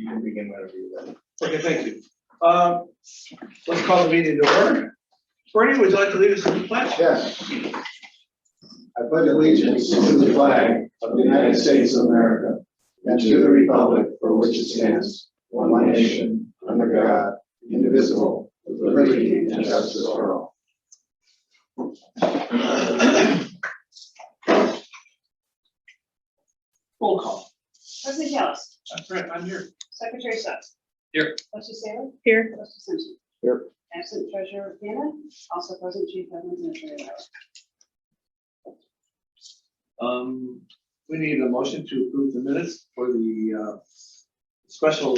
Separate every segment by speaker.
Speaker 1: You can begin whenever you're ready.
Speaker 2: Okay, thank you. Let's call the meeting to order. Bernie, would you like to lead us in the pledge?
Speaker 3: Yes. I pledge allegiance to the flag of the United States of America and to the republic for which it stands, one nation, under God, indivisible, with liberty and justice for all.
Speaker 2: Roll call.
Speaker 4: President Kellis.
Speaker 2: That's right, I'm here.
Speaker 4: Secretary Sutton.
Speaker 2: Here.
Speaker 4: Trustee Saylor.
Speaker 5: Here.
Speaker 4: Trustee Simpson.
Speaker 3: Here.
Speaker 4: Absent Treasurer Gannon. Also present Chief Government Administrator Lauer.
Speaker 2: We need a motion to approve the minutes for the special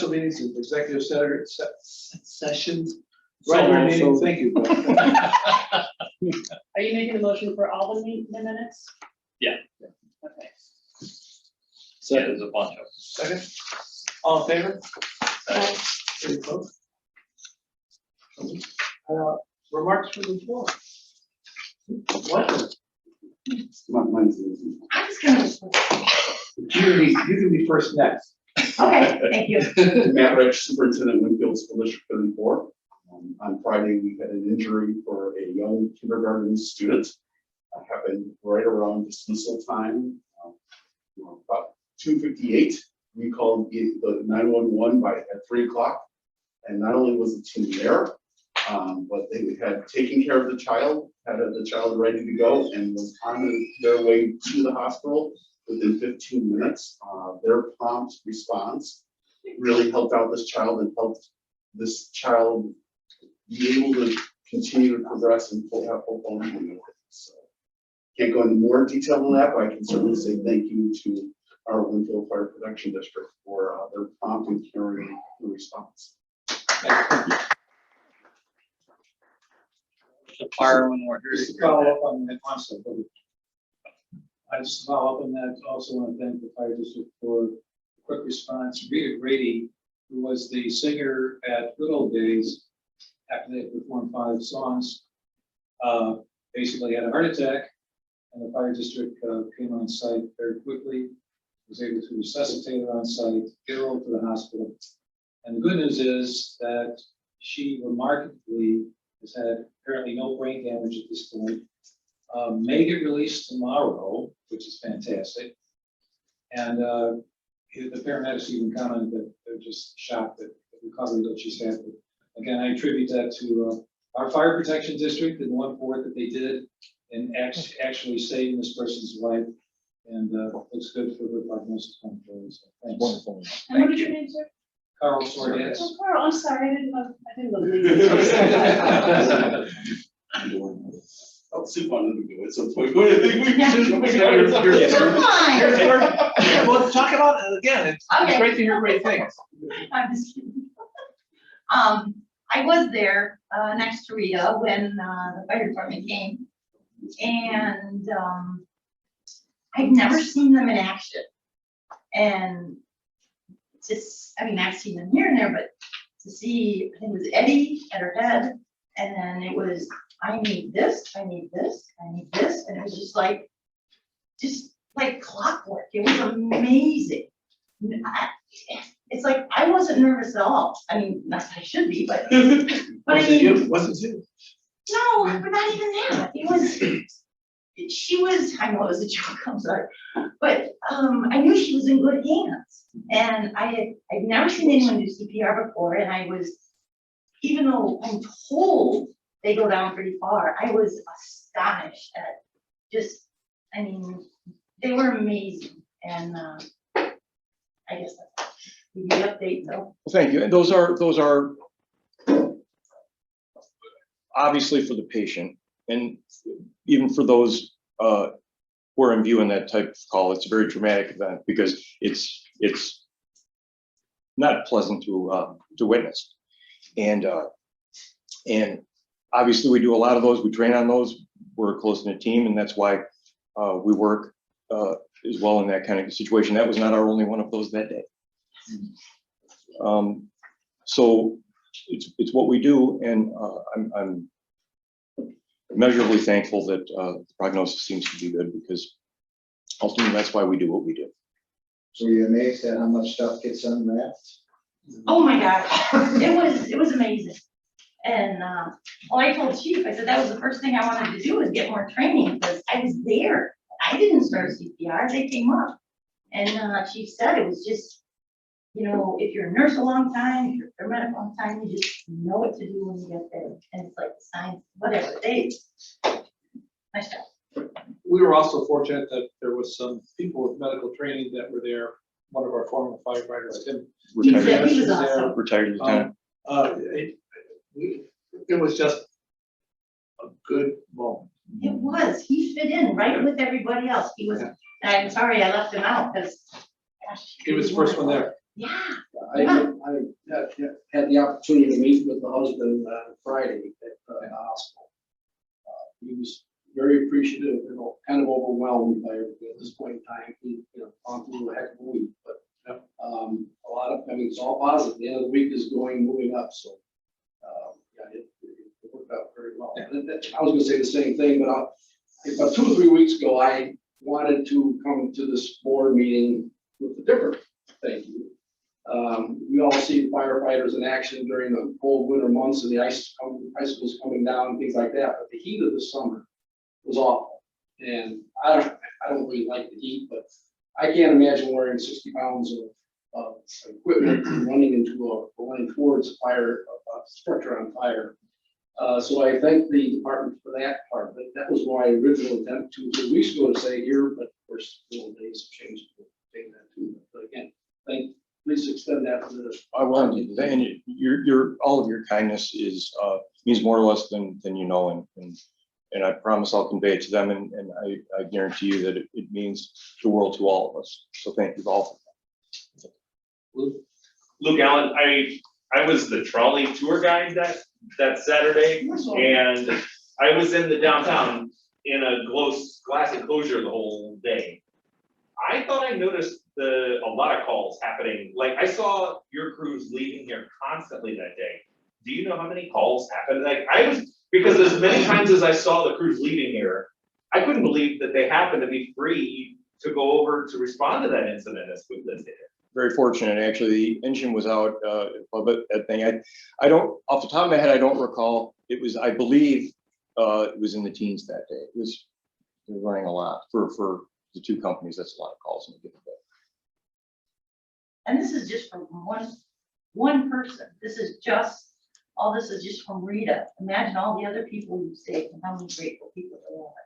Speaker 2: meetings and executive sessions. Regular meeting, thank you.
Speaker 4: Are you making a motion for all the minutes?
Speaker 1: Yeah.
Speaker 4: Okay.
Speaker 1: So there's a bunch of.
Speaker 2: Second. All in favor?
Speaker 4: Aye.
Speaker 2: Any opposed? Remarks from the floor. What?
Speaker 6: I'm just gonna.
Speaker 2: You can be first next.
Speaker 6: Okay, thank you.
Speaker 7: Matt Rich, Superintendent, Winfield School District 34. On Friday, we had an injury for a young kindergarten student. Happened right around dismissal time, about 2:58. We called the 911 at 3 o'clock. And not only was the team there, but they had taken care of the child, had the child ready to go, and was on their way to the hospital within 15 minutes. Their prompt response really helped out this child and helped this child be able to continue to progress and have full living. So can't go into more detail on that, but I can certainly say thank you to our Winfield Fire Protection District for their prompt and caring response.
Speaker 1: The fire when we're here.
Speaker 2: Just to follow up on that concept. I just follow up on that. Also want to thank the fire district for the quick response. Rita Grady, who was the singer at Good Old Days, after they performed 5 songs, basically had a heart attack, and the fire district came on site very quickly, was able to resuscitate her on site, get her over to the hospital. And the good news is that she remarkably has had apparently no brain damage at this point. May get released tomorrow, which is fantastic. And the paramedics even commented that they're just shocked at the recovery that she's had. But again, I attribute that to our fire protection district and the 1/4 that they did in actually saving this person's life. And looks good for her prognosis going forward. So thanks.
Speaker 3: Wonderful.
Speaker 4: And what is your name, sir?
Speaker 2: Carl Sordes.
Speaker 4: Oh, Carl, I'm sorry, I didn't know the name.
Speaker 7: I'll soup on it at some point. What do you think we
Speaker 6: Yeah.
Speaker 7: should?
Speaker 6: Come on.
Speaker 2: Well, talk about it again. It's
Speaker 6: Okay.
Speaker 2: great to hear great things.
Speaker 6: I'm just kidding. I was there next to Rita when the fire department came, and I've never seen them in action. And just, I mean, I've seen them here and there, but to see, I think it was Eddie at her head, and then it was, I need this, I need this, I need this, and it was just like clockwork. It was amazing. It's like I wasn't nervous at all. I mean, not that I should be, but I mean,
Speaker 2: Wasn't it?
Speaker 6: no, but not even that. It was. She was. I know it was a joke. I'm sorry, but I knew she was in good hands, and I'd never seen anyone do CPR before, and I was, even though I'm told they go down pretty far, I was astonished at just. I mean, they were amazing, and I guess that's the update. So.
Speaker 5: Well, thank you. And those are obviously for the patient, and even for those who are in viewing that type of call, it's a very dramatic event because it's not pleasant to witness. And obviously we do a lot of those. We train on those. We're a close-knit team, and that's why we work as well in that kind of situation. That was not our only one of those that day. So it's what we do, and I'm measurably thankful that the prognosis seems to be good, because ultimately that's why we do what we do.
Speaker 3: So you're amazed at how much stuff gets unwrapped?
Speaker 6: Oh my gosh, it was amazing. And, well, I told Chief, I said, that was the first thing I wanted to do was get more training because I was there. I didn't start CPR, they came up. And, Chief said it was just, you know, if you're a nurse a long time, if you're a paramedic a long time, you just know what to do when you get there. And it's like the science, whatever, nice job.
Speaker 2: We were also fortunate that there was some people with medical training that were there. One of our former firefighters, Tim.
Speaker 6: He
Speaker 5: Retired,
Speaker 6: said he was
Speaker 2: was there.
Speaker 6: awesome.
Speaker 5: retired lieutenant.
Speaker 2: It was just a good moment.
Speaker 6: It was, he fit in right with everybody else. He was, and I'm sorry I left him out because.
Speaker 2: He was the first one there.
Speaker 6: Yeah.
Speaker 8: I had the opportunity to meet with the husband on Friday at the hospital. He was very appreciative, you know, kind of overwhelmed by everything at this point in time. He, you know, gone through a heck of a week, but a lot of, I mean, it's all positive. The end of the week is moving up, so yeah, it worked out very well.
Speaker 2: Yeah.
Speaker 8: I was going to say the same thing, but about 2 or 3 weeks ago, I wanted to come to this board meeting with a different thank you. We all see firefighters in action during the cold winter months and the icicles coming down and things like that. But the heat of the summer was awful. And I don't really like the heat, but I can't imagine wearing 60 pounds of equipment and running towards a fire, a structure on fire. So I thank the department for that part. But that was my original intent 2 or 3 weeks ago to say here, but of course, days have changed to take that too. But again, please extend that to the.
Speaker 5: I wanted to do that, and your all of your kindness is means more to us than you know, and I promise I'll convey it to them, and I guarantee you that it means the world to all of us. So thank you all for that.
Speaker 9: Luke Allen, I was the trolley tour guide that Saturday, and I was in the downtown in a glass enclosure the whole day. I thought I noticed a lot of calls happening. Like I saw your crews leaving here constantly that day. Do you know how many calls happened? Like because as many times as I saw the crews leaving here, I couldn't believe that they happened to be free to go over to respond to that incident as quickly as they did.
Speaker 5: Very fortunate, actually. The engine was out, but that thing, I don't, off the top of my head, I don't recall. It was, I believe, it was in the teens that day. It was running a lot for the two companies. That's a lot of calls in a given day.
Speaker 6: And this is just from one person. All this is just from Rita. Imagine all the other people you've saved and how many grateful people there are.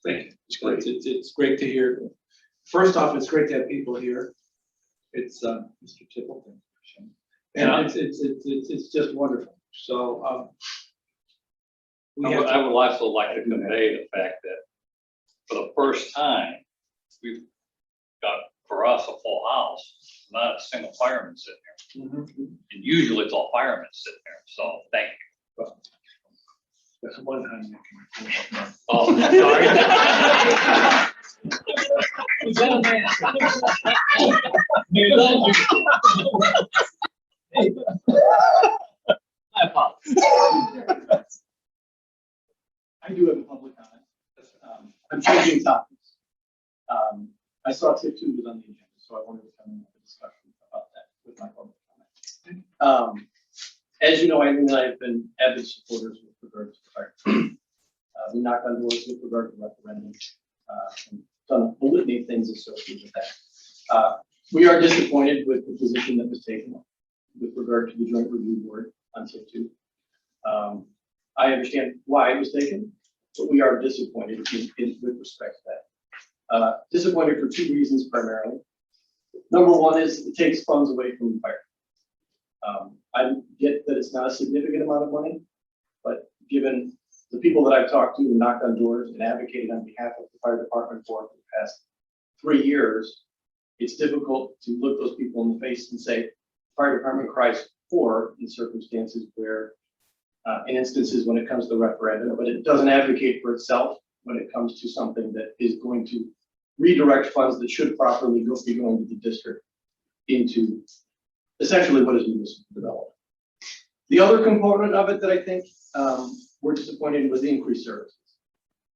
Speaker 2: Thank you. It's great to hear. First off, it's great to have people here. It's Mr. Tippleton. And it's just wonderful. So
Speaker 1: I would also like to convey the fact that for the first time, we've got, for us, a full house, not a single fireman sitting here. And usually it's all firemen sitting there, so thank you.
Speaker 2: That's one time.
Speaker 1: Oh, sorry. I apologize.
Speaker 8: I do have a public comment. I'm changing topics. I saw tip 2 was on the agenda, so I wanted to come in with a discussion about that with my public comment. As you know, I have been avid supporters with regard to the fire. We knocked on doors with regard to referendum, and done a litany of things associated with that. We are disappointed with the position that was taken with regard to the joint review board on tip 2. I understand why it was taken, but we are disappointed with respect to that. Disappointed for 2 reasons primarily. Number one is it takes funds away from the fire. I get that it's not a significant amount of money, but given the people that I've talked to and knocked on doors and advocated on behalf of the fire department for the past 3 years, it's difficult to look those people in the face and say, fire department cries for in circumstances where, in instances when it comes to referendum, but it doesn't advocate for itself when it comes to something that is going to redirect funds that should properly be going to the district into essentially what is municipal development. The other component of it that I think we're disappointed in was the increased services.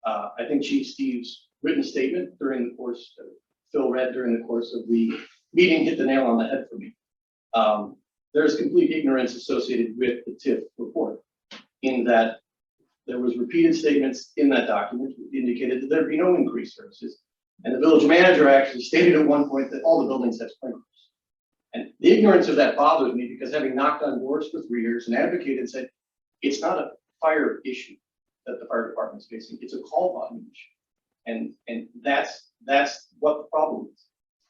Speaker 8: I think Chief Steve's written statement during the course, Phil read during the course of the meeting, hit the nail on the head for me. There's complete ignorance associated with the TIF report, in that there was repeated statements in that document that indicated that there'd be no increased services. And the village manager actually stated at one point that all the buildings had sprinklers. And the ignorance of that bothered me, because having knocked on doors for 3 years and advocated and said, it's not a fire issue that the fire department is facing, it's a call volume issue. And that's what the problem is.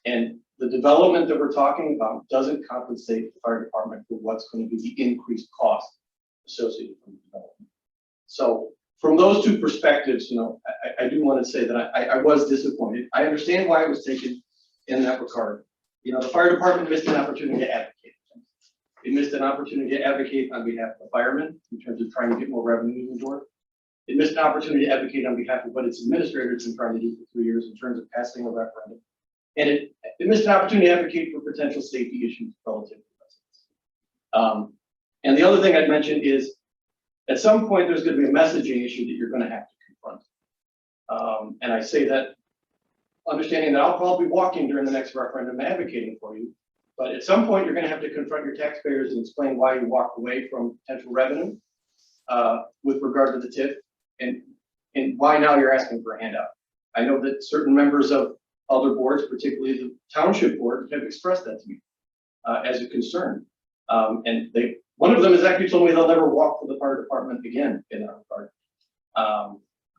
Speaker 8: And the development that we're talking about doesn't compensate the fire department for what's going to be the increased cost associated with the development. So from those two perspectives, I do want to say that I was disappointed. I understand why it was taken in that regard. The fire department missed an opportunity to advocate. It missed an opportunity to advocate on behalf of the firemen in terms of trying to get more revenue in the door. It missed an opportunity to advocate on behalf of what its administrators have been trying to do for 3 years in terms of passing a referendum. And it missed an opportunity to advocate for potential safety issues relative to residents. And the other thing I'd mention is, at some point, there's going to be a messaging issue that you're going to have to confront. And I say that understanding that I'll probably be walking during the next referendum advocating for you. But at some point, you're going to have to confront your taxpayers and explain why you walked away from potential revenue with regard to the TIF, and why now you're asking for a handout. I know that certain members of other boards, particularly the township board, have expressed that to me as a concern. And one of them has actually told me they'll never walk for the fire department again in that regard,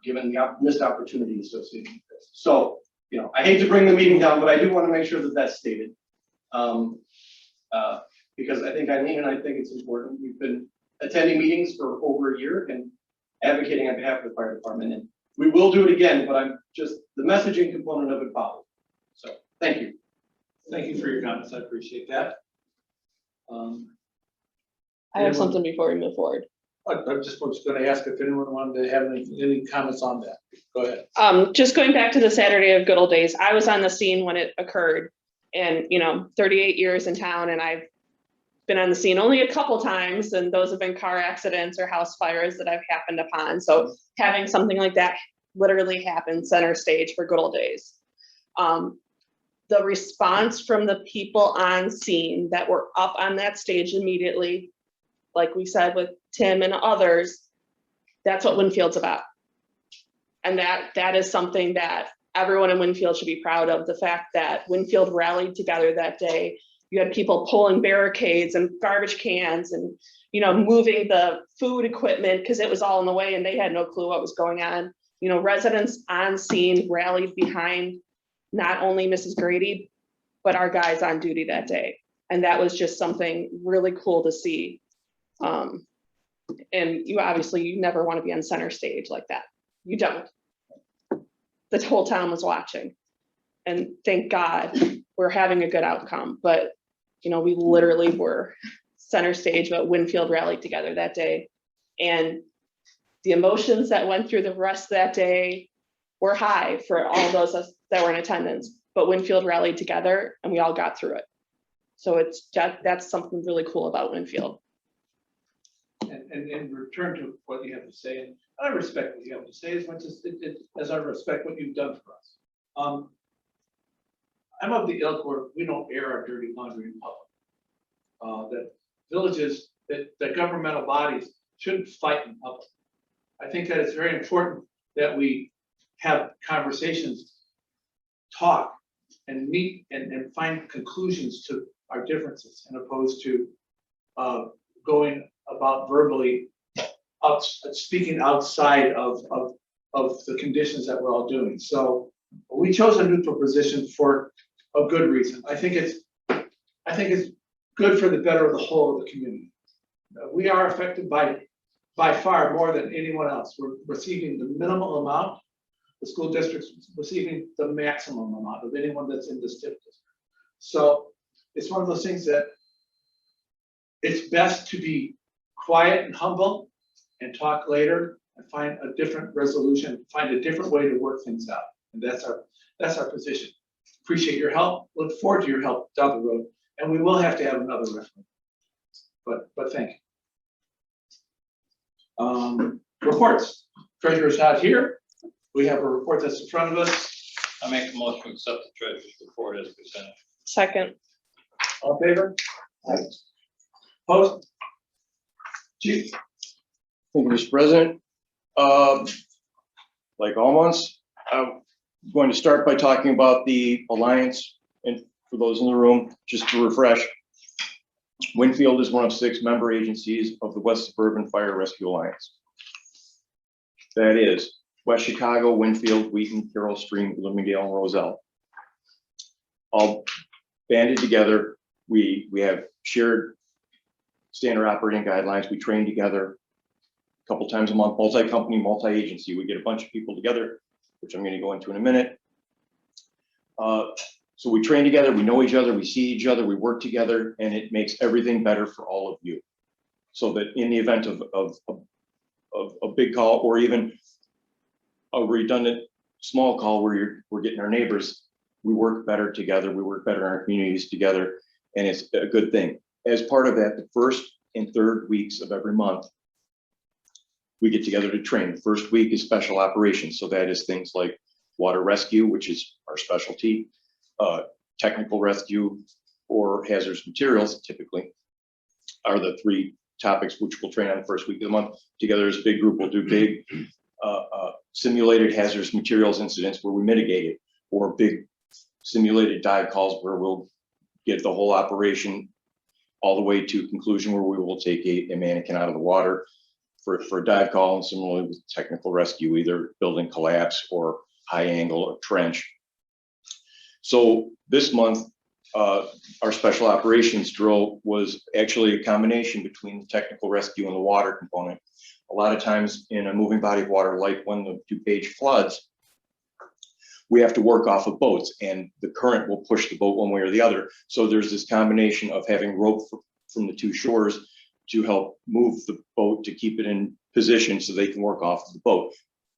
Speaker 8: given the missed opportunity associated with this. So, I hate to bring the meeting down, but I do want to make sure that that's stated. Because I think Eileen and I think it's important. We've been attending meetings for over a year and advocating on behalf of the fire department. And we will do it again, but the messaging component of it bothers. So thank you.
Speaker 2: Thank you for your comments. I appreciate that.
Speaker 4: I have something before we move forward.
Speaker 2: I just was going to ask if anyone wanted to have any comments on that. Go ahead.
Speaker 4: Just going back to the Saturday of good old days, I was on the scene when it occurred, and 38 years in town, and I've been on the scene only a couple times, and those have been car accidents or house fires that I've happened upon. So having something like that literally happen center stage for good old days. The response from the people on scene that were up on that stage immediately, like we said with Tim and others, that's what Winfield's about. And that is something that everyone in Winfield should be proud of. The fact that Winfield rallied together that day. You had people pulling barricades and garbage cans and, moving the food equipment because it was all in the way and they had no clue what was going on. Residents on scene rallied behind not only Mrs. Grady, but our guys on duty that day. And that was just something really cool to see. And you never want to be on center stage like that. You don't. The whole town was watching. And thank God we're having a good outcome. But, we literally were center stage, but Winfield rallied together that day. And the emotions that went through the rest of that day were high for all those that were in attendance. But Winfield rallied together and we all got through it. So that's something really cool about Winfield.
Speaker 2: And in return to what you have to say, and I respect what you have to say as much as I respect what you've done for us. I'm of the ilk where we don't air our dirty laundry in public. That villages, that governmental bodies shouldn't fight in public. I think that it's very important that we have conversations, talk, and meet and find conclusions to our differences, as opposed to going about verbally speaking outside of the conditions that we're all doing. So we chose a neutral position for a good reason. I think it's good for the better of the whole of the community. We are affected by far more than anyone else. We're receiving the minimal amount. The school district's receiving the maximum amount of anyone that's in this district. So it's one of those things that it's best to be quiet and humble and talk later and find a different resolution, find a different way to work things out. And that's our position. Appreciate your help. Look forward to your help down the road. And we will have to have another referendum. But thank you. Reports. Treasurer's not here. We have a report that's in front of us.
Speaker 1: I make the motion to accept the treasurer's report as presented.
Speaker 4: Second.
Speaker 8: All in favor? Opposed? Chief?
Speaker 5: Thank you, Mr. President. Like all months, I'm going to start by talking about the Alliance. And for those in the room, just to refresh, Winfield is one of 6 member agencies of the West Suburban Fire Rescue Alliance. That is West Chicago, Winfield, Wheaton, Carroll Stream, Bloomingdale, and Roselle. All banded together. We have shared standard operating guidelines. We train together a couple times a month, multi-company, multi-agency. We get a bunch of people together, which I'm going to go into in a minute. So we train together, we know each other, we see each other, we work together, and it makes everything better for all of you. So that in the event of a big call, or even a redundant small call where we're getting our neighbors, we work better together, we work better in our communities together, and it's a good thing. As part of that, the first and third weeks of every month, we get together to train. The first week is special operations, so that is things like water rescue, which is our specialty, technical rescue, or hazardous materials, typically, are the 3 topics which we'll train on the first week of the month. Together as a big group, we'll do big simulated hazardous materials incidents where we mitigate it, or big simulated dive calls where we'll get the whole operation all the way to conclusion, where we will take a mannequin out of the water for a dive call, and similarly with technical rescue, either building collapse or high angle or trench. So this month, our special operations drill was actually a combination between the technical rescue and the water component. A lot of times in a moving body of water, like when the DuPage floods, we have to work off of boats, and the current will push the boat one way or the other. So there's this combination of having rope from the 2 shores to help move the boat to keep it in position so they can work off of the boat.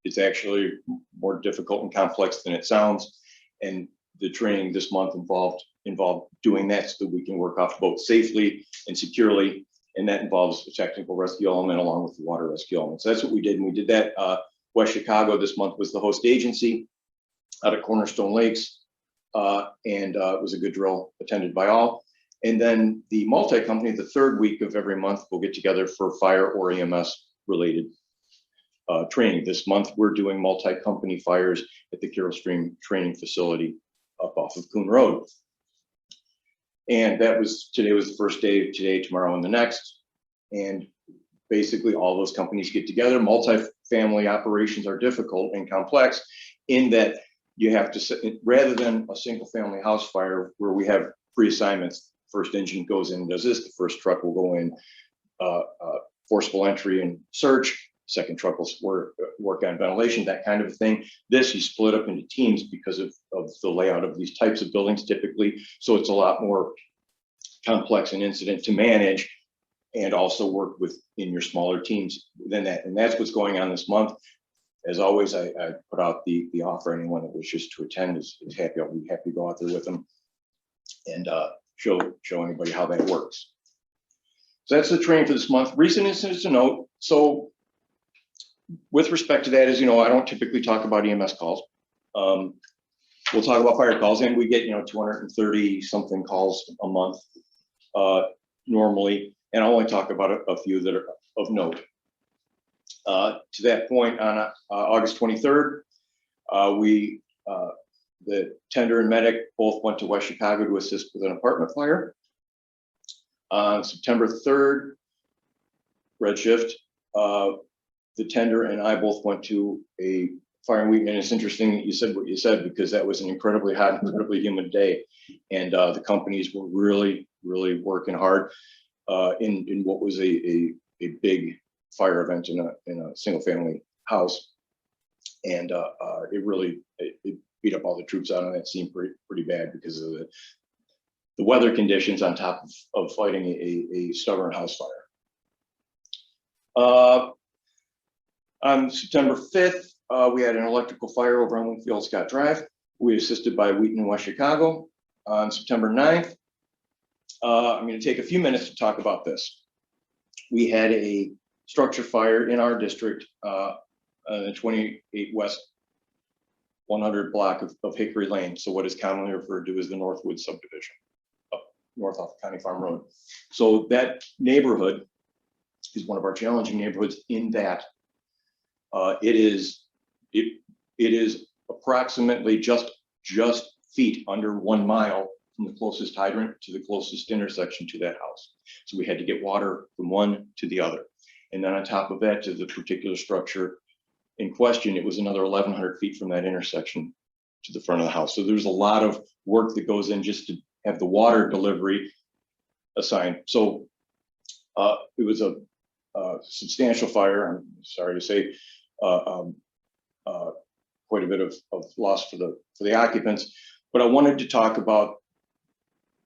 Speaker 5: It's actually more difficult and complex than it sounds. And the training this month involved doing that so that we can work off the boat safely and securely. And that involves the technical rescue element along with the water rescue element. So that's what we did. And we did that. West Chicago this month was the host agency out of Cornerstone Lakes. And it was a good drill attended by all. And then the multi-company, the third week of every month, we'll get together for fire or EMS related training. This month, we're doing multi-company fires at the Carroll Stream training facility up off of Coon Road. And today was the first day, today, tomorrow, and the next. And basically all those companies get together. Multi-family operations are difficult and complex in that you have to, rather than a single family house fire where we have pre-assignments, first engine goes in and does this, the first truck will go in, forcible entry and search, second truck will work on ventilation, that kind of a thing. This, you split up into teams because of the layout of these types of buildings typically. So it's a lot more complex an incident to manage and also work within your smaller teams than that. And that's what's going on this month. As always, I put out the offer. Anyone that wishes to attend is happy. I'll be happy to go out there with them and show anybody how that works. So that's the training for this month. Recent incidents to note. So with respect to that, as you know, I don't typically talk about EMS calls. We'll talk about fire calls, and we get 230 something calls a month normally, and I'll only talk about a few that are of note. To that point, on August 23rd, the tender and medic both went to West Chicago to assist with an apartment fire. On September 3rd, red shift, the tender and I both went to a fire in Wheaton. And it's interesting that you said what you said, because that was an incredibly hot, incredibly humid day. And the companies were really, really working hard in what was a big fire event in a single family house. And it beat up all the troops out on that scene pretty bad because of the weather conditions on top of fighting a stubborn house fire. On September 5th, we had an electrical fire over on Winfield Scott Drive. We assisted by Wheaton and West Chicago. On September 9th, I'm going to take a few minutes to talk about this. We had a structure fire in our district, 28 West 100 block of Hickory Lane. So what is commonly referred to as the Northwood subdivision, up north off County Farm Road. So that neighborhood is one of our challenging neighborhoods in that it is approximately just feet under 1 mile from the closest hydrant to the closest intersection to that house. So we had to get water from one to the other. And then on top of that, to the particular structure in question, it was another 1,100 feet from that intersection to the front of the house. So there's a lot of work that goes in just to have the water delivery assigned. So it was a substantial fire, I'm sorry to say, quite a bit of loss for the occupants. But I wanted to talk about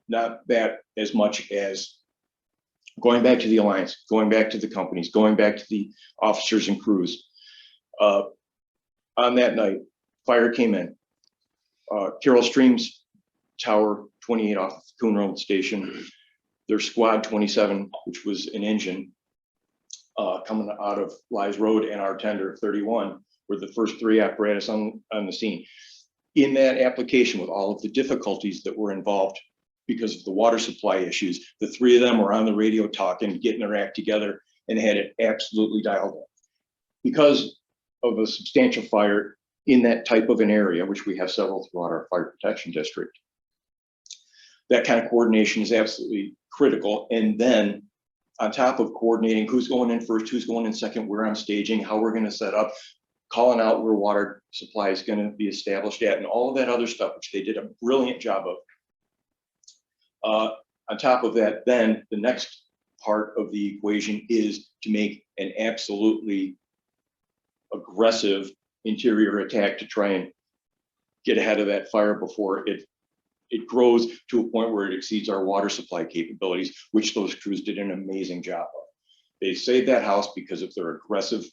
Speaker 5: not that as much as going back to the alliance, going back to the companies, going back to the officers and crews. On that night, fire came in. Carroll Streams Tower 28 off Coon Road Station, their squad 27, which was an engine coming out of Lies Road, and our tender 31 were the first 3 apparatus on the scene. In that application, with all of the difficulties that were involved because of the water supply issues, the 3 of them were on the radio talking, getting their act together, and had it absolutely dialed in. Because of a substantial fire in that type of an area, which we have several throughout our fire protection district, that kind of coordination is absolutely critical. And then on top of coordinating who's going in first, who's going in second, where I'm staging, how we're going to set up, calling out where water supply is going to be established at, and all of that other stuff, which they did a brilliant job of. On top of that, then the next part of the equation is to make an absolutely aggressive interior attack to try and get ahead of that fire before it grows to a point where it exceeds our water supply capabilities, which those crews did an amazing job of. They saved that house because of their aggressive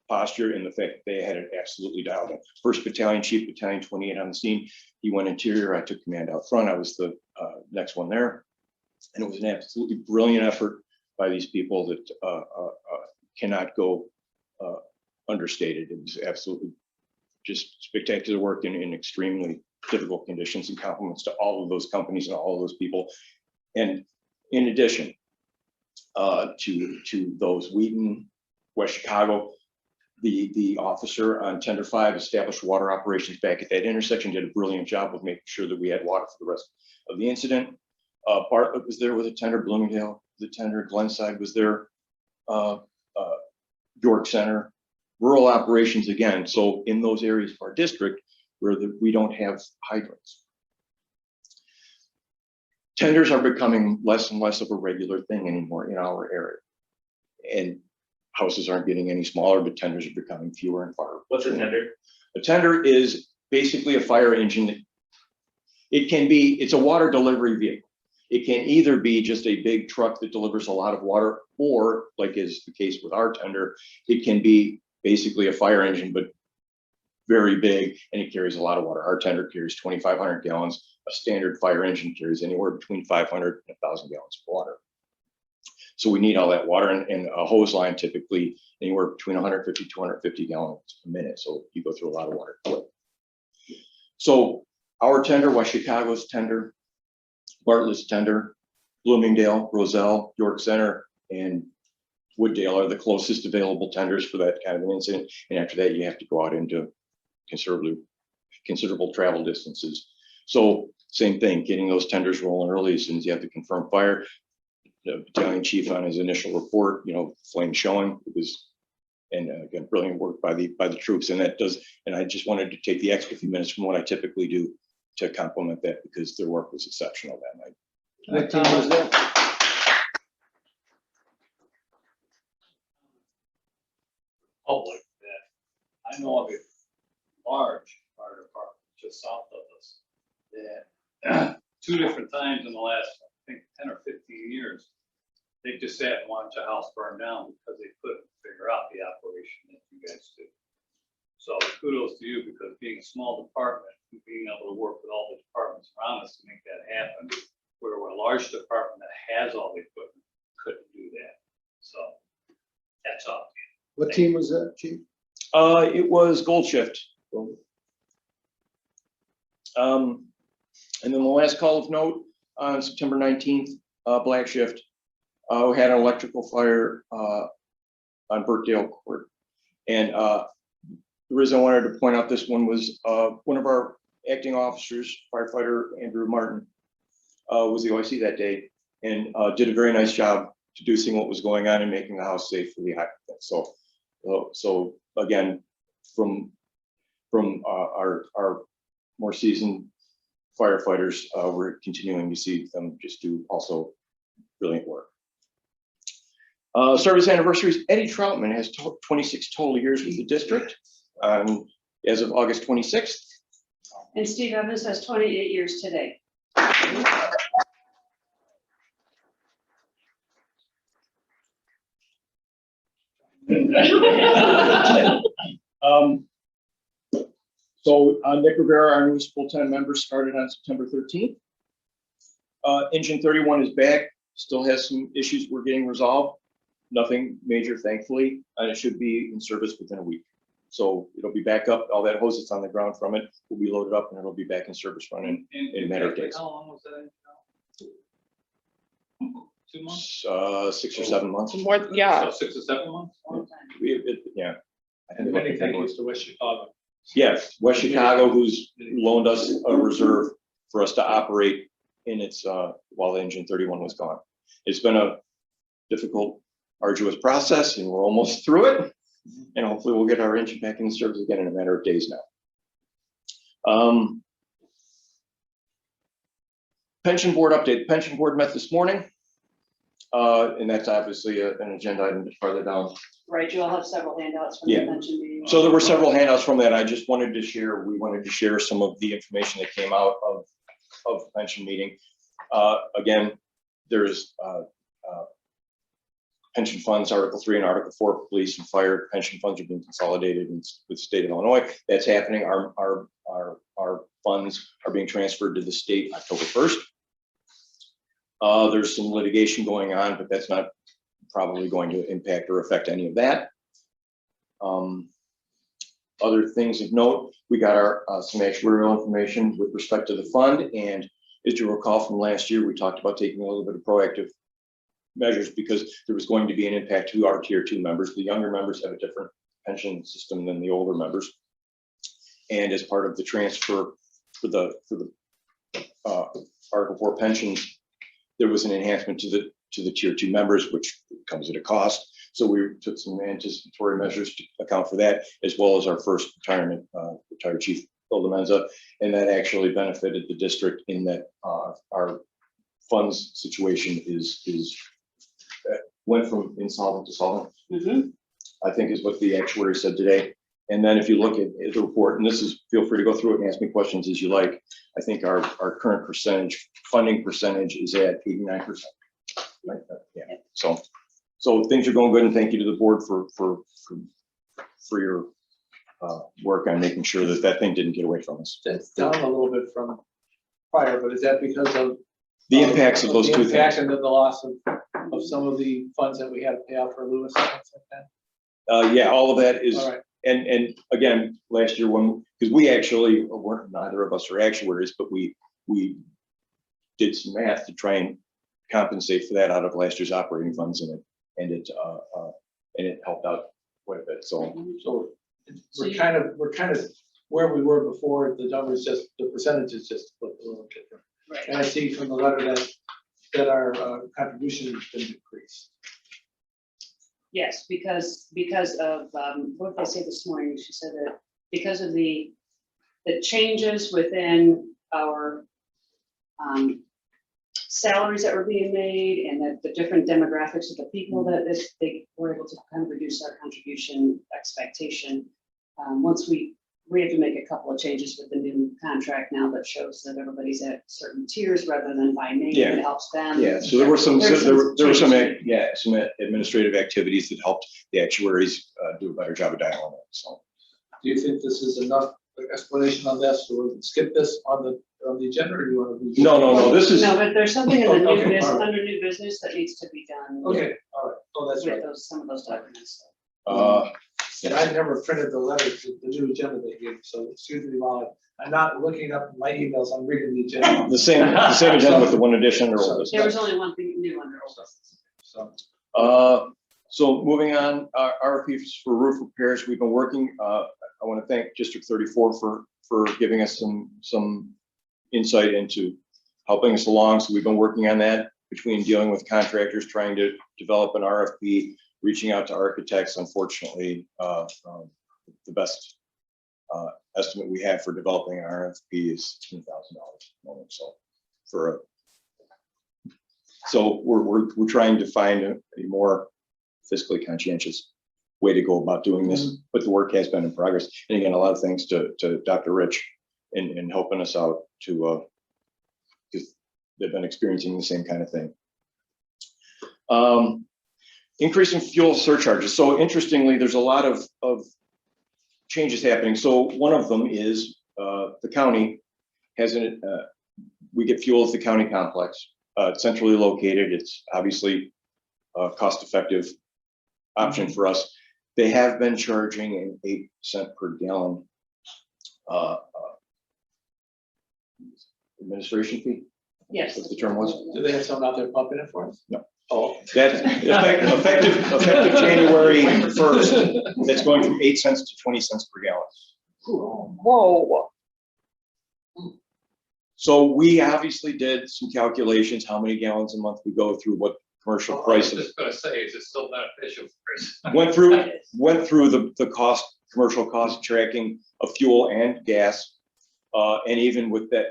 Speaker 5: posture and the fact that they had it absolutely dialed in. 1st Battalion Chief, Battalion 28 on the scene. He went interior, I took command out front. I was the next one there. And it was an absolutely brilliant effort by these people that cannot go understated. It was absolutely just spectacular work in extremely difficult conditions, and compliments to all of those companies and all of those people. And in addition to those, Wheaton, West Chicago, the officer on Tender 5 established water operations back at that intersection, did a brilliant job of making sure that we had water for the rest of the incident. Bartlett was there with a tender, Bloomingdale, the tender, Glenside was there, York Center, rural operations again. So in those areas of our district where we don't have hydrants. Tenders are becoming less and less of a regular thing anymore in our area. And houses aren't getting any smaller, but tenders are becoming fewer and farther.
Speaker 9: What's a tender?
Speaker 5: A tender is basically a fire engine. It's a water delivery vehicle. It can either be just a big truck that delivers a lot of water, or like is the case with our tender, it can be basically a fire engine, but very big, and it carries a lot of water. Our tender carries 2,500 gallons. A standard fire engine carries anywhere between 500 and 1,000 gallons of water. So we need all that water, and a hose line typically anywhere between 150 to 250 gallons a minute. So you go through a lot of water. So our tender, West Chicago's tender, Bartlett's tender, Bloomingdale, Roselle, York Center, and Wooddale are the closest available tenders for that kind of an incident. And after that, you have to go out into considerable travel distances. So same thing, getting those tenders rolling early as soon as you have the confirmed fire. The battalion chief on his initial report, flame showing, it was, and again, brilliant work by the troops. And I just wanted to take the extra few minutes from what I typically do to compliment that, because their work was exceptional that night.
Speaker 2: What time was that?
Speaker 1: Public that I know of a large fire department just south of us that 2 different times in the last, I think, 10 or 15 years, they just sat and watched a house burn down because they couldn't figure out the operation that you guys do. So kudos to you, because being a small department, being able to work with all the departments around us to make that happen, where we're a large department that has all the equipment, couldn't do that. So that's up.
Speaker 3: What team was that, Chief?
Speaker 5: It was Gold Shift. And then the last call of note, on September 19th, black shift, we had an electrical fire on Burtdale Court. And the reason I wanted to point out this one was one of our acting officers, firefighter Andrew Martin, was the OIC that day and did a very nice job deducing what was going on and making the house safe for the occupant. So again, from our more seasoned firefighters, we're continuing to see them just do also brilliant work. Service anniversaries, Eddie Troutman has 26 total years with the district as of August 26th.
Speaker 10: And Steve Evans has 28 years today.
Speaker 5: So Nick Rivera, our newest full-time member, started on September 13th. Engine 31 is back, still has some issues we're getting resolved. Nothing major, thankfully, and it should be in service within a week. So it'll be back up, all that hose that's on the ground from it will be loaded up and it'll be back in service running in a matter of days.
Speaker 2: How long was that? 2 months?
Speaker 5: 6 or 7 months.
Speaker 4: More, yeah.
Speaker 1: So 6 or 7 months?
Speaker 5: Yeah.
Speaker 2: And many thank yous to West Chicago.
Speaker 5: Yes, West Chicago, who's loaned us a reserve for us to operate in its, while the engine 31 was gone. It's been a difficult, arduous process and we're almost through it. And hopefully we'll get our engine back in service again in a matter of days now. Pension board update. Pension board met this morning. And that's obviously an agenda item farther down.
Speaker 10: Right, you all have several handouts from the pension meeting.
Speaker 5: So there were several handouts from that. I just wanted to share, we wanted to share some of the information that came out of the pension meeting. Again, there's pension funds, Article 3 and Article 4, police and fire pension funds are being consolidated with the state of Illinois. That's happening. Our funds are being transferred to the state October 1st. There's some litigation going on, but that's not probably going to impact or affect any of that. Other things of note, we got our some actuarial information with respect to the fund, and as you recall from last year, we talked about taking a little bit of proactive measures because there was going to be an impact to our tier 2 members. The younger members have a different pension system than the older members, and as part of the transfer for the Article 4 pensions, there was an enhancement to the tier 2 members, which comes at a cost. So we took some anticipatory measures to account for that, as well as our first retirement, retired Chief Bill Demenza, and that actually benefited the district in that our funds situation went from insolvent to solvent. I think is what the actuary said today. And then if you look at the report, and this is, feel free to go through it and ask me questions as you like. I think our current funding percentage is at 89%. Right? Yeah. So things are going good, and thank you to the board for your work on making sure that thing didn't get away from us.
Speaker 2: That's down a little bit from prior, but is that because of
Speaker 5: the impacts of those two things?
Speaker 2: And then the loss of some of the funds that we had to pay out for Lewis and things like that?
Speaker 5: Yeah, all of that is.
Speaker 2: All right.
Speaker 5: And again, last year because we actually weren't, neither of us are actuaries, but we did some math to try and compensate for that out of last year's operating funds, and it helped out quite a bit. So
Speaker 2: we're kind of where we were before. The numbers just, the percentages just look a little different.
Speaker 10: Right.
Speaker 2: And I see from the letter that our contribution has been increased.
Speaker 10: Yes, because of, what did they say this morning? She said that because of the changes within our salaries that were being made, and that the different demographics of the people that they were able to kind of reduce our contribution expectation. Once we have to make a couple of changes with the new contract now that shows that everybody's at certain tiers rather than by name.
Speaker 5: Yeah.
Speaker 10: It helps them.
Speaker 5: yeah, so there were some some
Speaker 10: changes.
Speaker 5: administrative activities that helped the actuaries do a better job of dialing it. So
Speaker 2: Do you think this is enough explanation on this, or skip this on the agenda, or do you want to?
Speaker 5: no, this is.
Speaker 10: No, but there's something in the new
Speaker 2: Okay,
Speaker 10: business,
Speaker 2: all right.
Speaker 10: under new business that needs to be done.
Speaker 2: Okay, all right. Oh, that's right.
Speaker 10: With some of those documents.
Speaker 2: And I never printed the letter to the new agenda they gave, so excuse me while I'm not looking up my emails, I'm reading the agenda.
Speaker 5: The same agenda with the one addition or all this.
Speaker 10: There was only one thing new under old business.
Speaker 2: So,
Speaker 5: So moving on, RFPs for roof repairs, we've been working, I want to thank District 34 for giving us some insight into helping us along. So we've been working on that between dealing with contractors, trying to develop an RFP, reaching out to architects. Unfortunately, the best estimate we have for developing an RFP is $10,000 at the moment. So we're trying to find a more fiscally conscientious way to go about doing this, but the work has been in progress. And again, a lot of thanks to Dr. Rich in helping us out to, because they've been experiencing the same kind of thing. Increasing fuel surcharges. So interestingly, there's a lot of changes happening. So one of them is the county has we get fuel at the county complex. It's centrally located. It's obviously a cost-effective option for us. They have been charging an 8-cent per gallon administration fee.
Speaker 10: Yes.
Speaker 5: What the term was.
Speaker 2: do they have someone out there pumping it for us?
Speaker 5: No.
Speaker 2: Oh.
Speaker 5: That's effective January 1st. That's going from 8 cents to 20 cents per gallon.
Speaker 4: Whoa.
Speaker 5: So we obviously did some calculations, how many gallons a month we go through, what commercial
Speaker 1: I was
Speaker 5: prices.
Speaker 1: just gonna say, is it still beneficial for us?
Speaker 5: Went through the commercial cost tracking of fuel and gas. And even with that,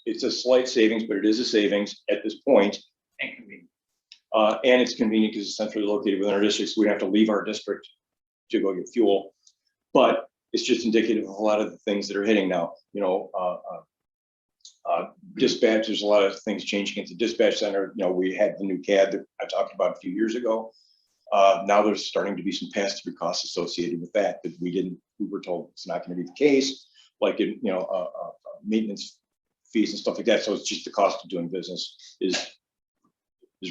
Speaker 5: it's a slight savings, but it is a savings at this point.
Speaker 1: Inconvenient.
Speaker 5: And it's convenient because it's centrally located within our district, so we don't have to leave our district to go get fuel. But it's just indicative of a lot of the things that are hitting now. You know, dispatch, there's a lot of things changing at the dispatch center. You know, we had the new CAD that I talked about a few years ago. Now there's starting to be some pass-through costs associated with that we were told it's not going to be the case, like in, you know, maintenance fees and stuff like that. So it's just the cost of doing business is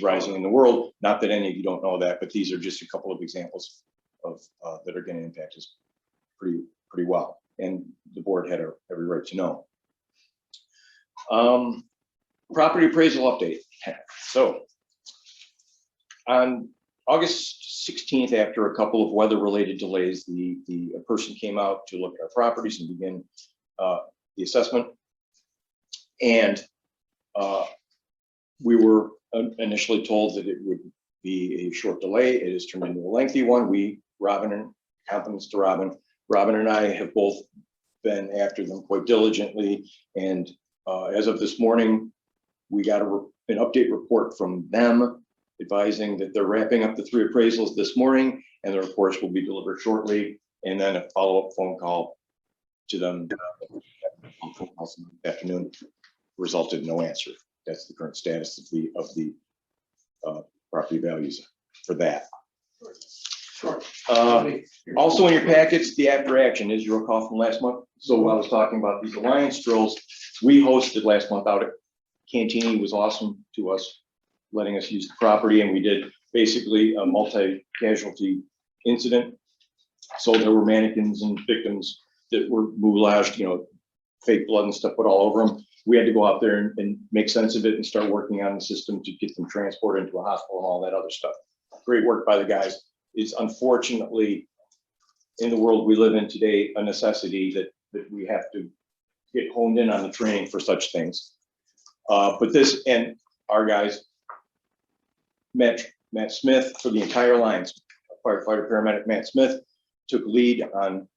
Speaker 5: rising in the world. Not that any of you don't know that, but these are just a couple of examples of that are going to impact us pretty well. And the board had every right to know. Property appraisal update. So on August 16th, after a couple of weather-related delays, a person came out to look at our properties and begin the assessment. And we were initially told that it would be a short delay. It has turned into a lengthy one. Robin and I have both been after them quite diligently. And as of this morning, we got an update report from them advising that they're wrapping up the 3 appraisals this morning, and the reports will be delivered shortly. And then a follow-up phone call to them this afternoon resulted in no answer. That's the current status of the property values for that.
Speaker 2: Sure.
Speaker 5: Also in your packets, the after action, as you recall from last month. So I was talking about these alliance drills we hosted last month out at Cantini. Was awesome to us, letting us use the property, and we did basically a multi-casualty incident. So there were mannequins and victims that were moulaged, you know, fake blood and stuff put all over them. We had to go out there and make sense of it and start working on the system to get them transported into a hospital and all that other stuff. Great work by the guys. It's unfortunately, in the world we live in today, a necessity that we have to get honed in on the training for such things. But this, and our guys, Matt Smith, for the entire lines, firefighter paramedic Matt Smith, took lead on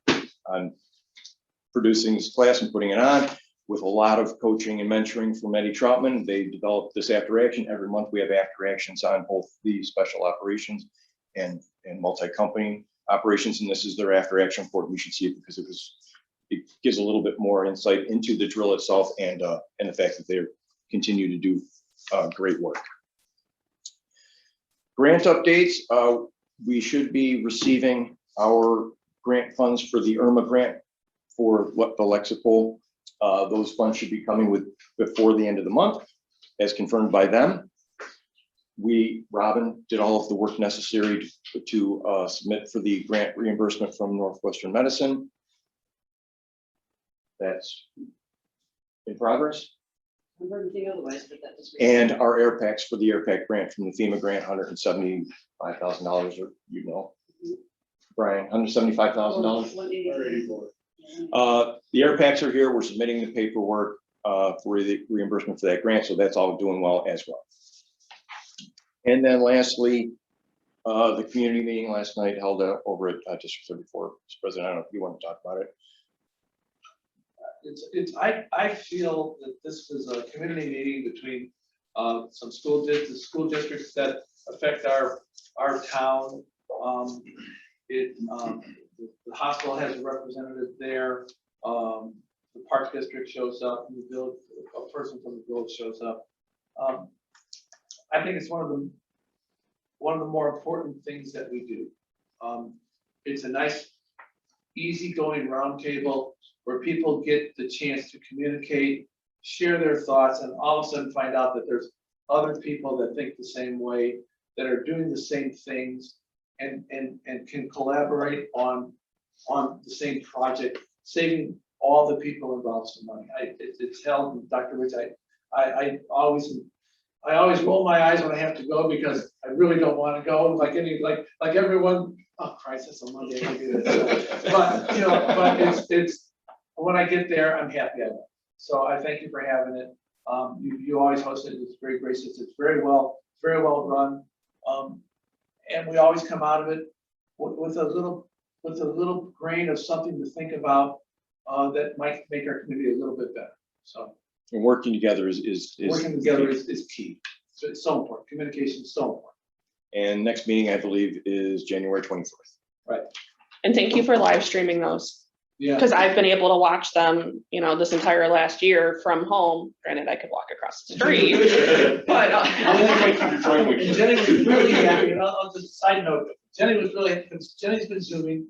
Speaker 5: producing this class and putting it on with a lot of coaching and mentoring from Eddie Troutman. They developed this after action. Every month we have after actions on both the special operations and multi-company operations, and this is their after action report. You should see it because it gives a little bit more insight into the drill itself and the fact that they continue to do great work. Grant updates. We should be receiving our grant funds for the IRMA grant for what the Lexipol. Those funds should be coming before the end of the month, as confirmed by them. Robin did all of the work necessary to submit for the grant reimbursement from Northwestern Medicine. That's in progress.
Speaker 10: I've heard anything otherwise, but that was.
Speaker 5: And our air packs for the air pack grant from the FEMA grant, $175,000, or Brian, $175,000.
Speaker 10: 184.
Speaker 5: The air packs are here. We're submitting the paperwork for the reimbursement for that grant, so that's all doing well as well. And then lastly, the community meeting last night held over at District 34. Mr. President, I don't know if you want to talk about it.
Speaker 2: I feel that this was a community meeting between some school districts that affect our town. The hospital has a representative there. The park district shows up, and the village, a person from the village shows up. I think it's one of the more important things that we do. It's a nice, easygoing roundtable where people get the chance to communicate, share their thoughts, and all of a sudden find out that there's other people that think the same way, that are doing the same things, and can collaborate on the same project, saving all the people involved some money. It's held, Dr. Rich, I always roll my eyes when I have to go because I really don't want to go. Like everyone. Oh Christ, it's a Monday. I do this. But it's when I get there, I'm happy I went. So I thank you for having it. You always host it. It's very gracious. It's very well run. And we always come out of it with a little grain of something to think about that might make our community a little bit better. So.
Speaker 5: And working together is
Speaker 2: Working together is key. So it's so important. Communication is so important.
Speaker 5: And next meeting, I believe, is January 24th.
Speaker 2: Right.
Speaker 4: And thank you for live streaming those,
Speaker 2: Yeah.
Speaker 4: because I've been able to watch them, this entire last year from home. Granted, I could walk across the street, but
Speaker 2: And Jenny was really happy. And I'll just side note, Jenny was really happy because Jenny's been Zooming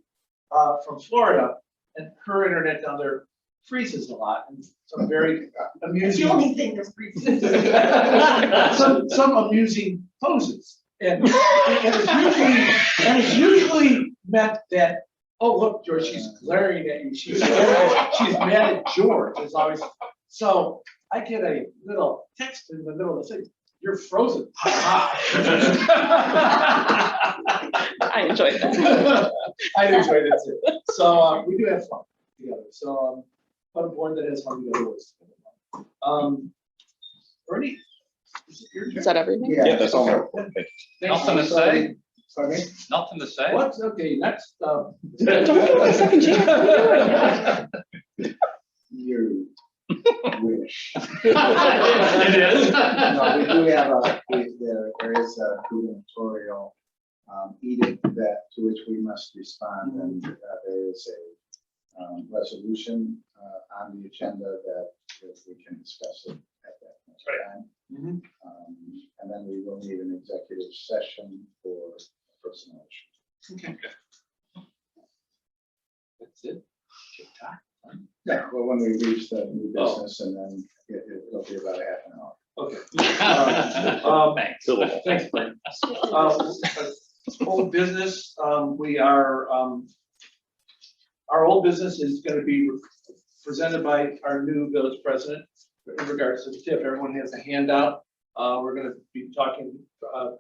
Speaker 2: from Florida, and her internet down there freezes a lot, and some very amusing.
Speaker 6: The only thing that's freezing.
Speaker 2: some amusing poses. And it's usually meant that, oh, look, George, she's glaring at you. She's mad at George. It's always, so I get a little text in the middle of the thing. You're frozen.
Speaker 4: I enjoyed that.
Speaker 2: I enjoyed it too. So we do have fun together. So but a board that has fun together always. Bernie, is it your turn?
Speaker 4: Is that everything?
Speaker 5: Yeah, that's all. Thank you.
Speaker 2: Thanks.
Speaker 1: Nothing to say?
Speaker 2: Pardon me?
Speaker 1: Nothing to say?
Speaker 2: What's okay, next,
Speaker 4: Don't give me a second chance.
Speaker 3: You wish.
Speaker 1: It is.
Speaker 3: No, we do have there is a gubernatorial edict to which we must respond, and there is a resolution on the agenda that we can discuss it at that time.
Speaker 2: Mhm.
Speaker 3: And then we will need an executive session for personnel issues.
Speaker 2: Okay. That's it.
Speaker 3: Yeah, well, when we reach the new business, and then it'll be about a half an hour.
Speaker 2: Okay.
Speaker 1: Thanks.
Speaker 2: Thanks, Frank. Old business, our old business is going to be presented by our new village president in regards to the TIF. Everyone has a handout. We're going to be talking,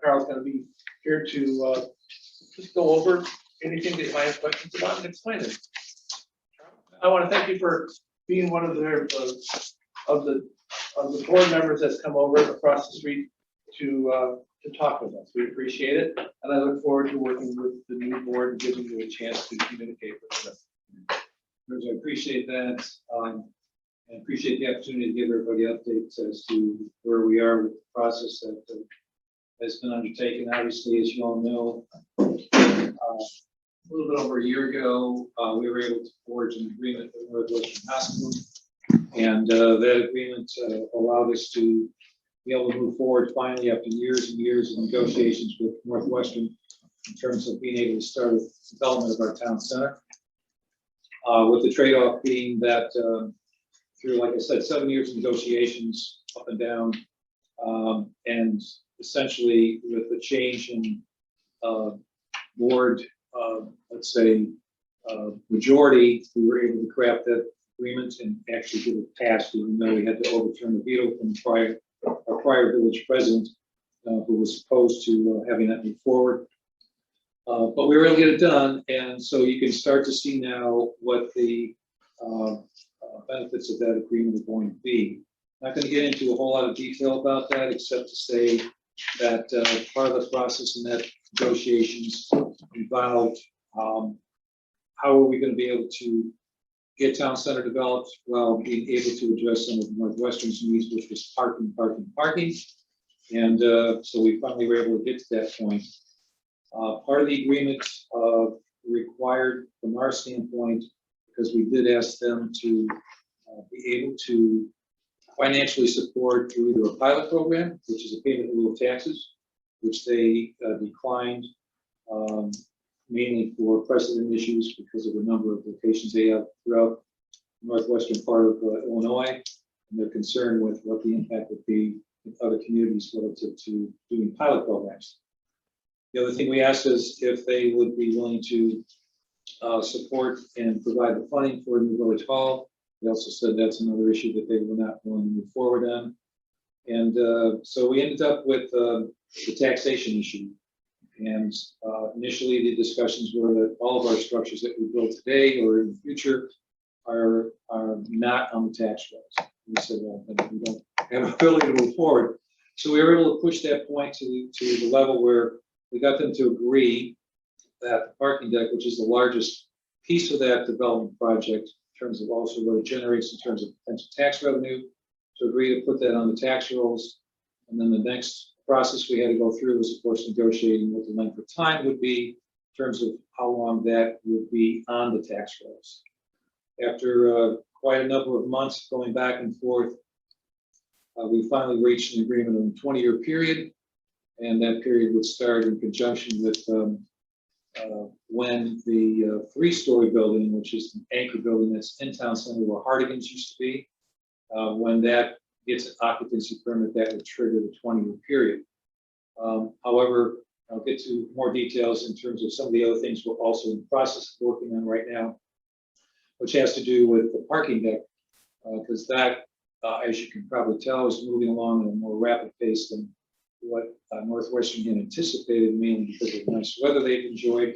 Speaker 2: Carl's going to be here to just go over anything that you might have questions about and explain it. I want to thank you for being one of the board members that's come over across the street to talk with us. We appreciate it, and I look forward to working with the new board and giving you a chance to communicate with us.
Speaker 11: I appreciate that, and appreciate the opportunity to give everybody updates as to where we are with the process that has been undertaken. Obviously, as you all know, a little bit over a year ago, we were able to forge an agreement with Northwestern Hospital, and that agreement allowed us to be able to move forward finally after years and years of negotiations with Northwestern in terms of being able to start the development of our town center. With the trade-off being that through, like I said, 7 years of negotiations up and down, and essentially with the change in board, let's say, majority, we were able to craft that agreement and actually get it passed, even though we had to overturn the veto from our prior village president, who was opposed to having that move forward. But we were able to get it done, and so you can start to see now what the benefits of that agreement are going to be. Not going to get into a whole lot of detail about that, except to say that part of the process in that negotiations involved how are we going to be able to get town center developed while being able to address some of Northwestern's needs, which was parking. And so we finally were able to get to that point. Part of the agreement required, from our standpoint, because we did ask them to be able to financially support through either a pilot program, which is a payment in lieu of taxes, which they declined, mainly for precedent issues because of the number of locations they have throughout the northwestern part of Illinois, and they're concerned with what the impact would be in other communities relative to doing pilot programs. The other thing we asked is if they would be willing to support and provide the funding for a new village hall. They also said that's another issue that they were not willing to move forward on. And so we ended up with the taxation issue. And initially the discussions were that all of our structures that we build today or in the future are not on the tax rolls. We said, well, we don't have an ability to move forward. So we were able to push that point to the level where we got them to agree that the parking deck, which is the largest piece of that development project in terms of also what it generates in terms of potential tax revenue, to agree to put that on the tax rolls. And then the next process we had to go through was, of course, negotiating what the length of time would be in terms of how long that would be on the tax rolls. After quite a number of months going back and forth, we finally reached an agreement on a 20-year period, and that period would start in conjunction with when the 3-story building, which is the anchor building that's in town center where Hardigan's used to be, when that gets an occupancy permit, that would trigger the 20-year period. However, I'll get to more details in terms of some of the other things we're also in the process of working on right now, which has to do with the parking deck, because that, as you can probably tell, is moving along at a more rapid pace than what Northwestern had anticipated, mainly because of the nice weather they've enjoyed.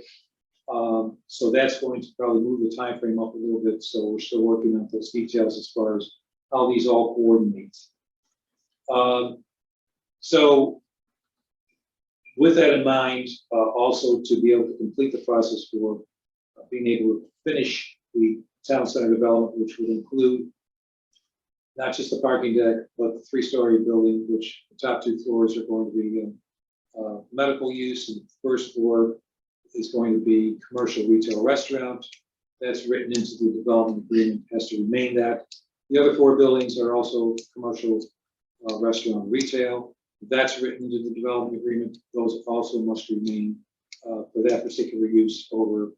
Speaker 11: So that's going to probably move the time frame up a little bit. So we're still working on those details as far as how these all coordinate. So with that in mind, also to be able to complete the process for being able to finish the town center development, which would include not just the parking deck, but the 3-story building, which the top 2 floors are going to be medical use, and the first floor is going to be commercial retail restaurant. That's written into the development agreement, has to remain that. The other 4 buildings are also commercial restaurant retail. That's written into the development agreement. Those also must remain for that particular use over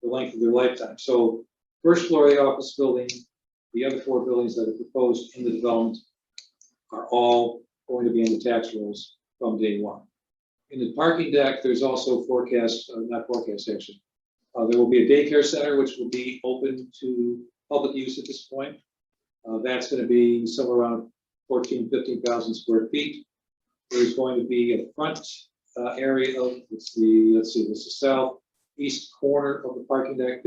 Speaker 11: the length of their lifetime. So first floor of the office building, the other 4 buildings that are proposed in the development are all going to be in the tax rolls from day one. In the parking deck, there's also forecast, not forecast actually, there will be a daycare center which will be open to public use at this point. That's going to be somewhere around 15,000 square feet. There's going to be a front area of, this is the southeast corner of the parking deck.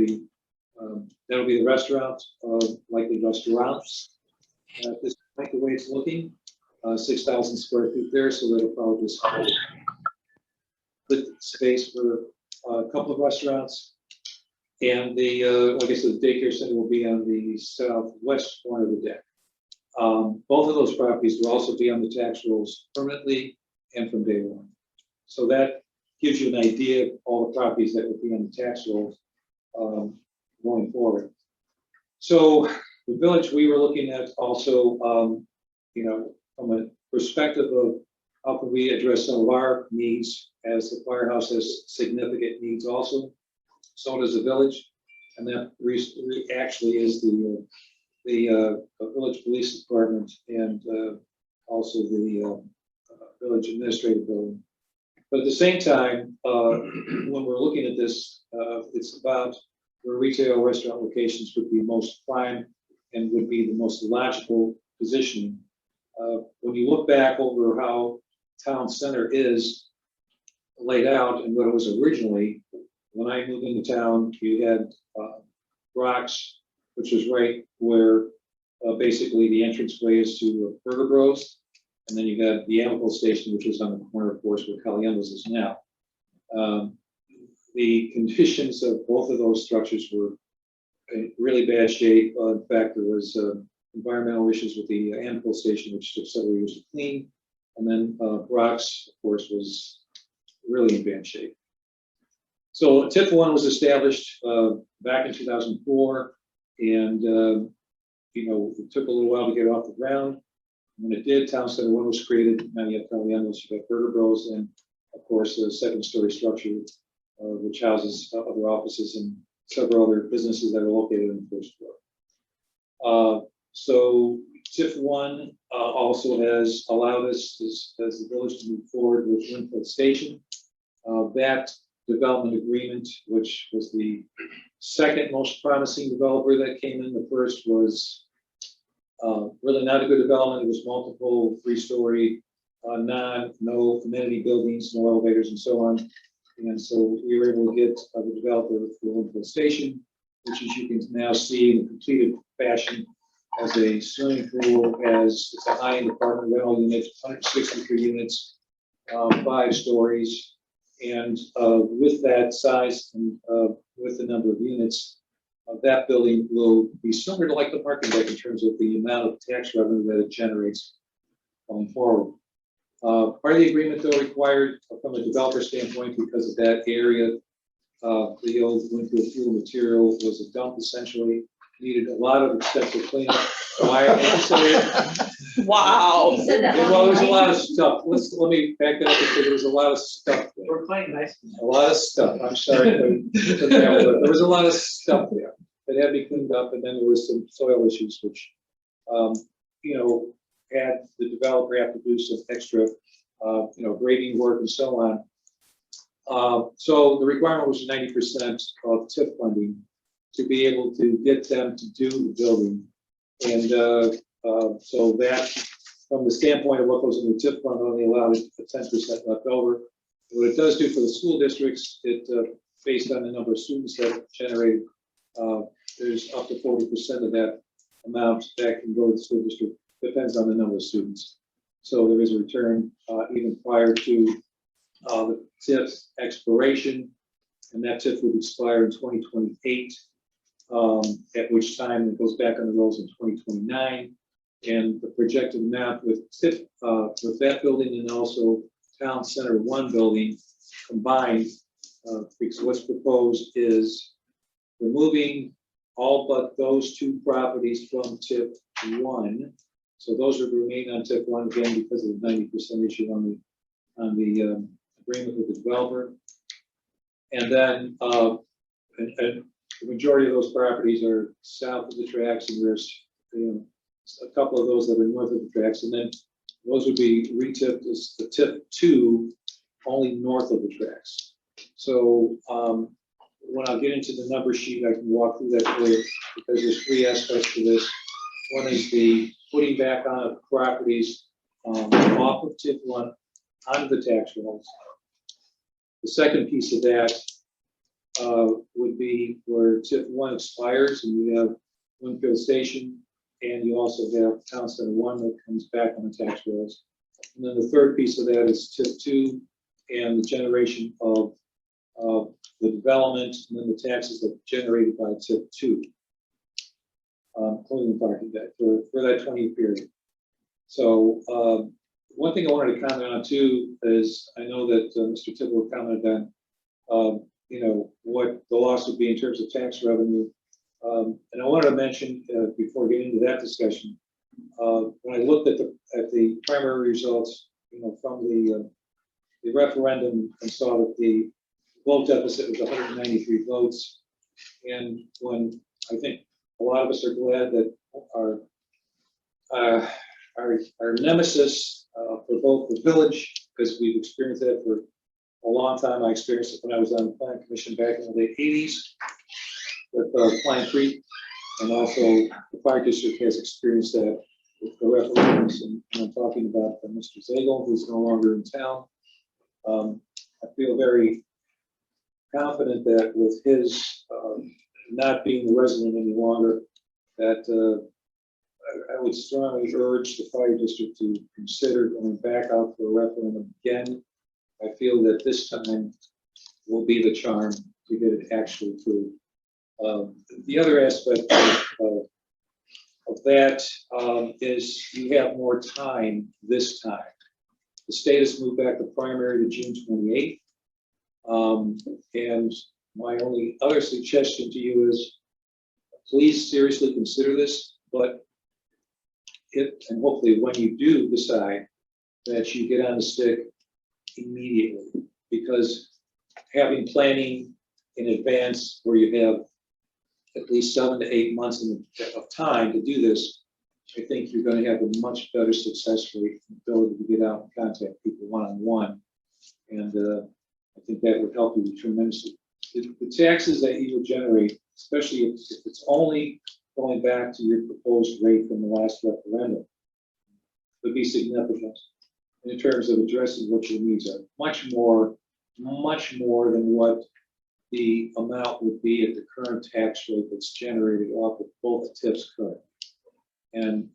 Speaker 11: That'll be the restaurant, likely restaurants. At this point, the way it's looking, 6,000 square feet there, so that'll probably just good space for a couple of restaurants. And the, like I said, the daycare center will be on the southwest corner of the deck. Both of those properties will also be on the tax rolls permanently and from day one. So that gives you an idea of all the properties that would be on the tax rolls going forward. So the village, we were looking at also, from a perspective of how can we address some of our needs, as the firehouse has significant needs also. So does the village, and that actually is the village police department and also the village administrative building. But at the same time, when we're looking at this, it's about where retail restaurant locations would be most prime and would be the most logical positioning. When you look back over how town center is laid out and what it was originally, when I moved into town, you had Brock's, which was right where basically the entranceway is to Burger Bros. And then you got the Amicable Station, which was on the corner, of course, where Caliendo's is now. The conditions of both of those structures were in really bad shape. In fact, there was environmental issues with the Amicable Station, which took several years to clean. And then Brock's, of course, was really in bad shape. So TIF 1 was established back in 2004, and it took a little while to get off the ground. When it did, Town Center 1 was created. Now you have Caliendo's, you got Burger Bros, and of course a second-story structure which houses other offices and several other businesses that are located on the first floor. So TIF 1 also has allowed us as the village to move forward with Winfield Station. That development agreement, which was the second most promising developer that came in, the first was really not a good development. It was multiple three-story, no amenity buildings, no elevators, and so on. And so we were able to get the developer for Winfield Station, which as you can now see in a completed fashion, as a swimming pool, as it's a high-end apartment rental unit, 163 units, 5 stories. And with that size and with the number of units, that building will be similar to like the parking deck in terms of the amount of tax revenue that it generates going forward. Part of the agreement, though, required from a developer standpoint, because of that area, the old Winfield fuel material was a dump essentially, needed a lot of extensive cleanup. Why I say
Speaker 4: Wow.
Speaker 6: He said that.
Speaker 11: well, there's a lot of stuff. Let me back that up and say there was a lot of stuff there.
Speaker 8: We're playing nice.
Speaker 11: A lot of stuff. I'm sorry. But there was a lot of stuff there that had to be cleaned up, and then there was some soil issues, which, had the developer have to do some extra, grading work and so on. So the requirement was 90% of TIF funding to be able to get them to do the building. And so that, from the standpoint of what goes in the TIF fund, only allowed 10% left over. What it does do for the school districts, it based on the number of students that generated, there's up to 40% of that amount that can go to the school district. Depends on the number of students. So there is a return even prior to the TIF expiration, and that TIF would expire in 2028, at which time it goes back on the rolls in 2029. And the projected amount with TIF, with that building and also Town Center 1 building combined, because what's proposed is removing all but those 2 properties from TIF 1. So those are to remain on TIF 1 again because of the 90% issue on the agreement with the developer. And then and the majority of those properties are south of the tracks, and there's a couple of those that are north of the tracks, and then those would be re-tipped as the TIF 2 only north of the tracks. So when I get into the number sheet, I can walk through that for you, because there's 3 aspects to this. One is the putting back on properties off of TIF 1 onto the tax rolls. The second piece of that would be where TIF 1 expires, and you have Winfield Station, and you also have Town Center 1 that comes back on the tax rolls. And then the third piece of that is TIF 2 and the generation of the development, and then the taxes that are generated by TIF 2. Including the parking deck for that 20-year period. So one thing I wanted to comment on too is I know that Mr. Tibble commented on what the loss would be in terms of tax revenue, and I wanted to mention before getting into that discussion, when I looked at the primary results, from the referendum, and saw that the vote deficit was 193 votes, and when I think a lot of us are glad that our nemesis for both the village, because we've experienced that for a long time. I experienced it when I was on the plan commission back in the late 80s with Pine Creek, and also the fire district has experienced that with the referendums, and I'm talking about Mr. Zagel, who's no longer in town. I feel very confident that with his not being the resident any longer, that I would strongly urge the fire district to consider going back out for a referendum again. I feel that this time will be the charm to get it actually through. The other aspect of that is you have more time this time. The state has moved back the primary to June 28th. And my only other suggestion to you is, please seriously consider this, but and hopefully when you do decide, that you get on the stick immediately, because having planning in advance where you have at least 7 to 8 months of time to do this, I think you're going to have a much better success rate and ability to get out and contact people one-on-one. And I think that would help you tremendously. The taxes that you will generate, especially if it's only going back to your proposed rate from the last referendum, would be significant in terms of addressing what your needs are. Much more than what the amount would be at the current tax rate that's generated off of both tips current. And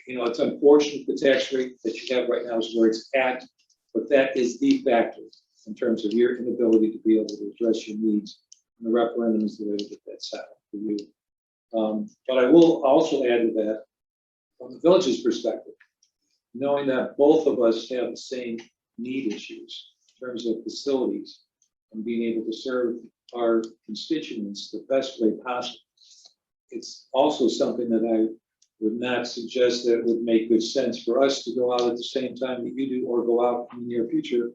Speaker 11: it's unfortunate the tax rate that you have right now is where it's at, but that is the factor in terms of your inability to be able to address your needs. And the referendum is the way to get that settled for you. But I will also add to that, from the village's perspective, knowing that both of us have the same need issues in terms of facilities and being able to serve our constituents the best way possible. It's also something that I would not suggest that it would make good sense for us to go out at the same time that you do, or go out in the near future,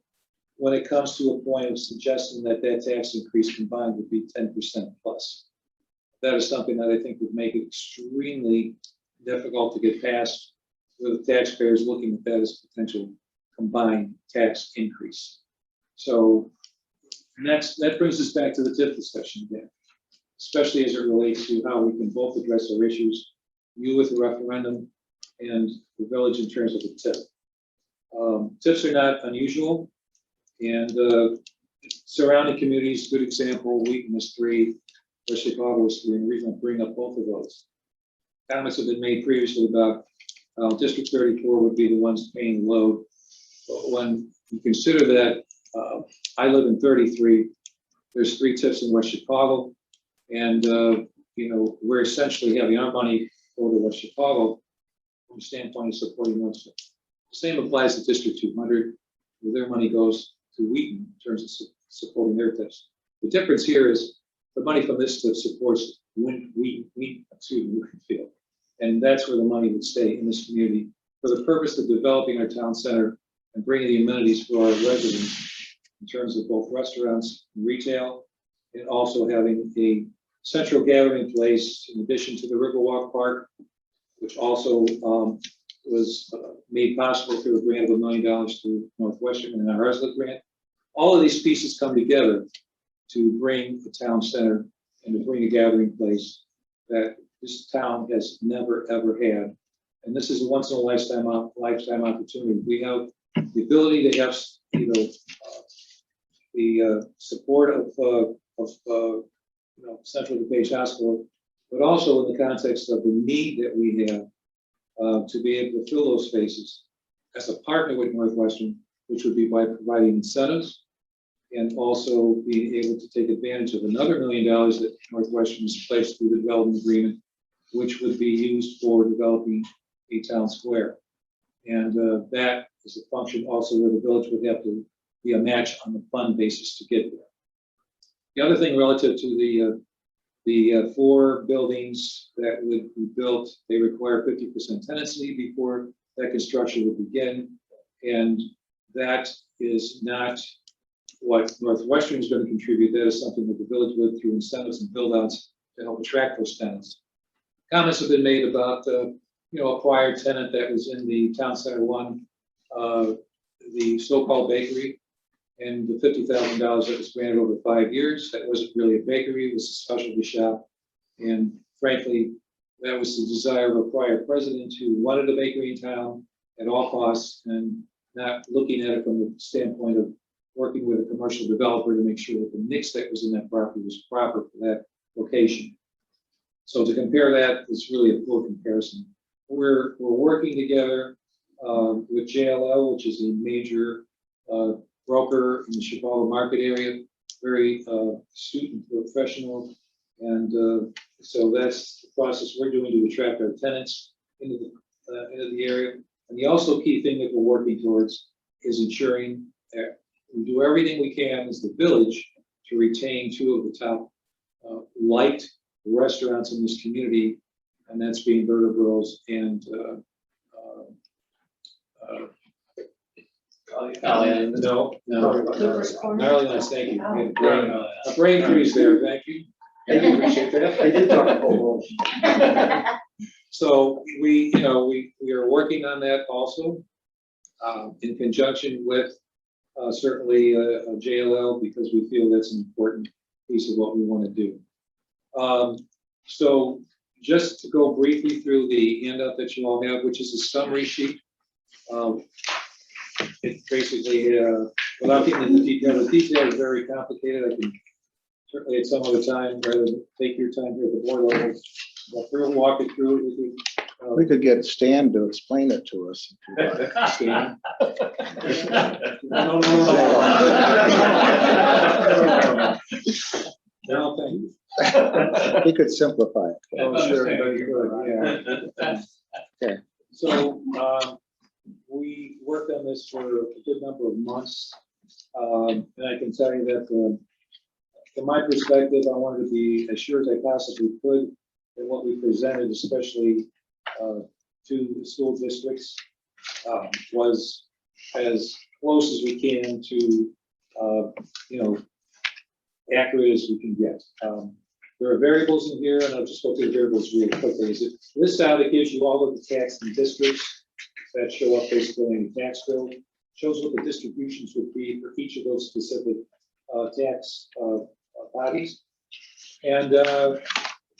Speaker 11: when it comes to a point of suggesting that tax increase combined would be 10% plus. That is something that I think would make it extremely difficult to get past, with the taxpayers looking at that as potential combined tax increase. So that brings us back to the TIF discussion again, especially as it relates to how we can both address our issues, you with the referendum and the village in terms of the TIF. TIFs are not unusual, and surrounding communities, good example, Wheaton is 3, West Chicago is 3, and the reason I bring up both of those. Comments have been made previously about District 34 would be the ones paying load. But when you consider that I live in 33, there's 3 TIFs in West Chicago, and we're essentially having our money go to West Chicago from the standpoint of supporting those. The same applies to District 200, where their money goes to Wheaton in terms of supporting their TIFs. The difference here is the money from this TIF supports Winfield. And that's where the money would stay in this community for the purpose of developing our town center and bringing the amenities for our residents in terms of both restaurants and retail, and also having a central gathering place in addition to the Riverwalk Park, which also was made possible through a grant of $1 million to Northwestern and our RSLIC grant. All of these pieces come together to bring the town center and to bring a gathering place that this town has never, ever had. And this is a once in a lifetime opportunity. We have the ability to have, the support of Central DuPage Hospital, but also in the context of the need that we have to be able to fill those spaces as a partner with Northwestern, which would be by providing incentives and also being able to take advantage of another $1 million that Northwestern has placed through the development agreement, which would be used for developing a town square. And that is a function also where the village would have to be a match on the fund basis to get there. The other thing relative to the 4 buildings that would be built, they require 50% tenancy before that construction would begin. And that is not what Northwestern is going to contribute. That is something that the village would, through incentives and build outs, to help attract those tenants. Comments have been made about a prior tenant that was in the Town Center 1 the so-called bakery and the $50,000 that was granted over 5 years. That wasn't really a bakery, it was a specialty shop. And frankly, that was the desire of a prior president who wanted a bakery in town at all costs and not looking at it from the standpoint of working with a commercial developer to make sure that the mix that was in that property was proper for that location. So to compare that, it's really a poor comparison. We're working together with JLL, which is a major broker in the Chicago market area, very astute and professional. And so that's the process we're doing to attract our tenants into the area. And the also key thing that we're working towards is ensuring that we do everything we can as the village to retain two of the top liked restaurants in this community, and that's being Burger Bros and
Speaker 10: Cooper's Corner.
Speaker 11: Gnarly Nuts, thank you. A brain freeze there, thank you. I appreciate that.
Speaker 3: I did talk about
Speaker 11: So we are working on that also, in conjunction with certainly JLL, because we feel that's an important piece of what we want to do. So just to go briefly through the handout that you all have, which is a summary sheet. It basically, without getting into the detail is very complicated. I can certainly at some other time, rather than take your time here at the board level, walk it through it with you.
Speaker 3: We could get Stan to explain it to us.
Speaker 11: Stan. No, thank you.
Speaker 3: He could simplify it.
Speaker 11: Oh, sure, everybody could, yeah.
Speaker 3: Okay.
Speaker 11: So, we worked on this for a good number of months. And I can tell you that, from my perspective, I wanted to be as sure as I possibly could that what we presented, especially to the school districts, was as close as we can to, accurate as we can get. There are variables in here, and I'll just go through the variables really quickly. Is it lists out, it gives you all of the tax and districts that show up basically in the tax bill, shows what the distributions would be for each of those specific tax bodies. And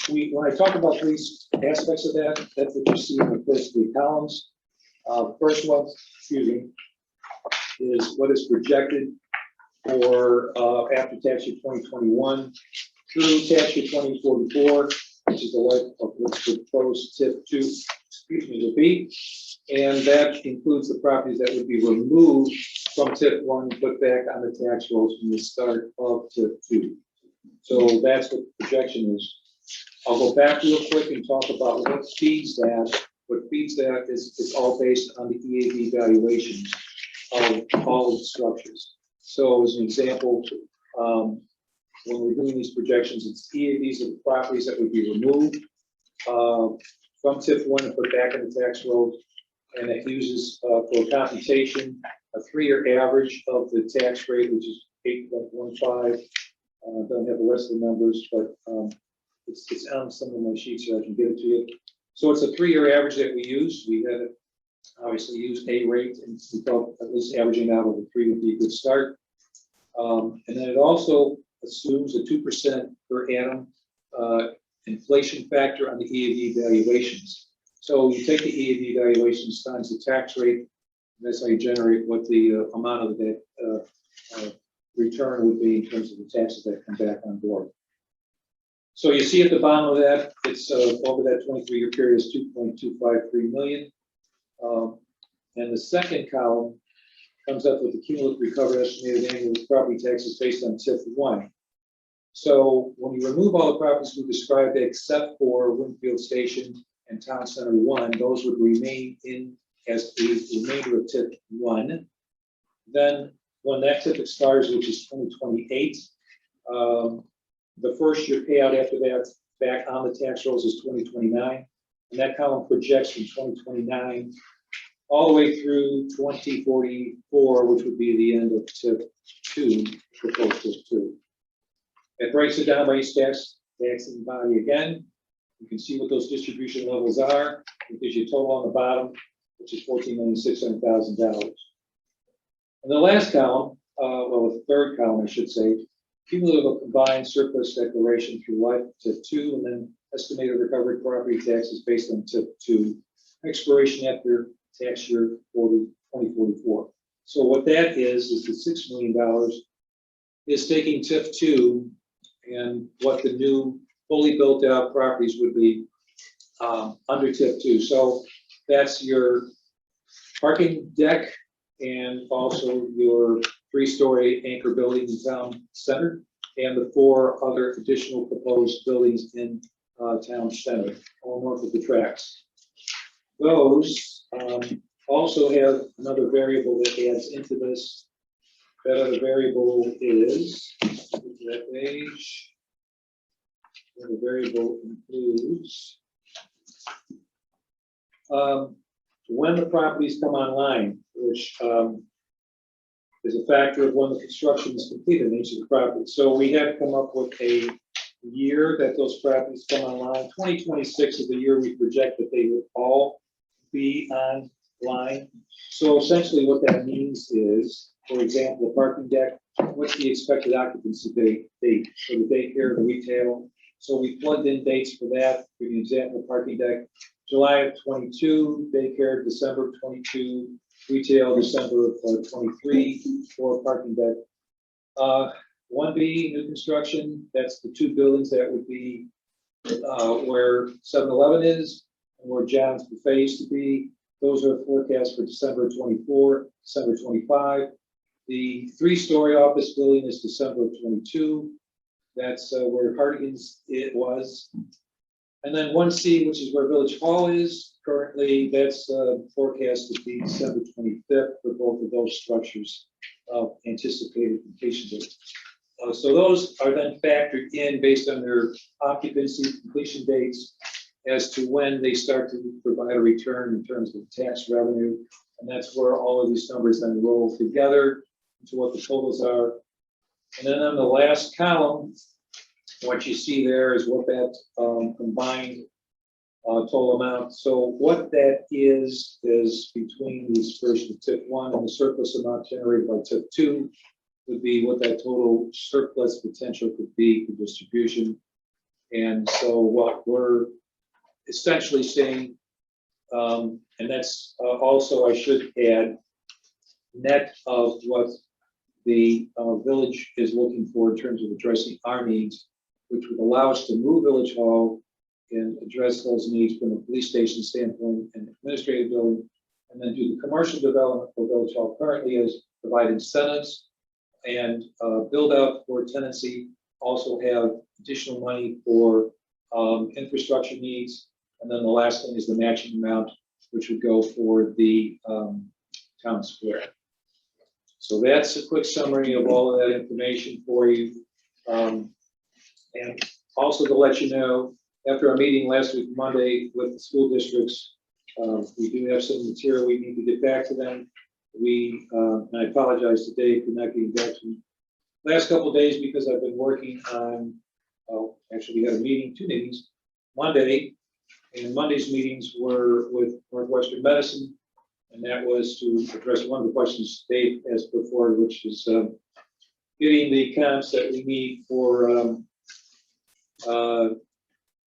Speaker 11: when I talk about these aspects of that, that's what you see in the first three columns. First one, is what is projected for after tax year 2021 through tax year 2044, which is the life of what's proposed tip 2, to be. And that includes the properties that would be removed from tip 1 and put back on the tax rolls from the start of tip 2. So that's what the projection is. I'll go back real quick and talk about what feeds that. What feeds that is it's all based on the EAV valuations of all of the structures. So as an example, when we're doing these projections, it's EAVs of the properties that would be removed from TIF 1 and put back in the tax roll. And it uses for computation a 3-year average of the tax rate, which is 8.15. Don't have the rest of the numbers, but it's on some of my sheets so I can get it to you. So it's a 3-year average that we use. We had obviously used a rate, and we thought at least averaging out over 3 would be a good start. And then it also assumes a 2% per annum inflation factor on the EAV valuations. So you take the EAV valuations times the tax rate, and that's how you generate what the amount of that return would be in terms of the taxes that come back on board. So you see at the bottom of that, it's over that 23-year period is 2.253 million. And the second column comes up with the cumulative recovered estimated annual property taxes based on TIF 1. So when you remove all the properties we described except for Winfield Station and Town Center 1, those would remain in as the remainder of TIF 1. Then when that TIF expires, which is 2028, the first year payout after that back on the tax rolls is 2029. And that column projects from 2029 all the way through 2044, which would be the end of TIF 2, proposed TIF 2. It breaks it down by each taxing body again. You can see what those distribution levels are. It gives you a total on the bottom. which is $14,600,000. And the last column, well, the third column, I should say, cumulative combined surplus declaration through life of TIF 2, and then estimated recovery property taxes based on TIF 2, expiration after tax year 2044. So what that is the $6 million is taking TIF 2 and what the new fully built out properties would be under TIF 2. So that's your parking deck and also your 3-story anchor building in town center and the 4 other additional proposed buildings in town center, all north of the tracks. Those also have another variable that adds into this. That other variable is, that page, the variable includes when the properties come online, which is a factor of when the construction is completed in each of the properties. So we have come up with a year that those properties come online. 2026 is the year we project that they would all be online. So essentially what that means is, for example, the parking deck, what's the expected occupancy date for the daycare, the retail? So we plugged in dates for that. For an example, parking deck, July of 22, daycare, December of 22, retail, December of 23 for parking deck. 1B, new construction, that's the 2 buildings that would be where 7-Eleven is and where John's Buffet used to be. Those are forecasts for December 24, December 25. The 3-story office building is December of 22. That's where Hardigan's it was. And then 1C, which is where Village Hall is currently, that's forecast to be December 25th for both of those structures of anticipated completion date. So those are then factored in based on their occupancy completion dates as to when they start to provide a return in terms of tax revenue. And that's where all of these numbers then roll together to what the totals are. And then on the last column, what you see there is what that combined total amount. So what that is between the dispersion of TIF 1 and the surplus amount generated by TIF 2 would be what that total surplus potential could be for distribution. And so what we're essentially saying, and that's also, I should add, net of what the village is looking for in terms of addressing our needs, which would allow us to move Village Hall and address those needs from a police station standpoint and administrative building, and then do the commercial development for Village Hall currently as provide incentives and build out for tenancy, also have additional money for infrastructure needs. And then the last thing is the matching amount, which would go for the town square. So that's a quick summary of all of that information for you. And also to let you know, after our meeting last week, Monday, with the school districts, we do have some material we need to get back to them. And I apologize to Dave for not getting back to me last couple of days because I've been working on, actually we had a meeting, 2 meetings, Monday, and Monday's meetings were with Northwestern Medicine, and that was to address one of the questions Dave has put forward, which is getting the comps that we need for,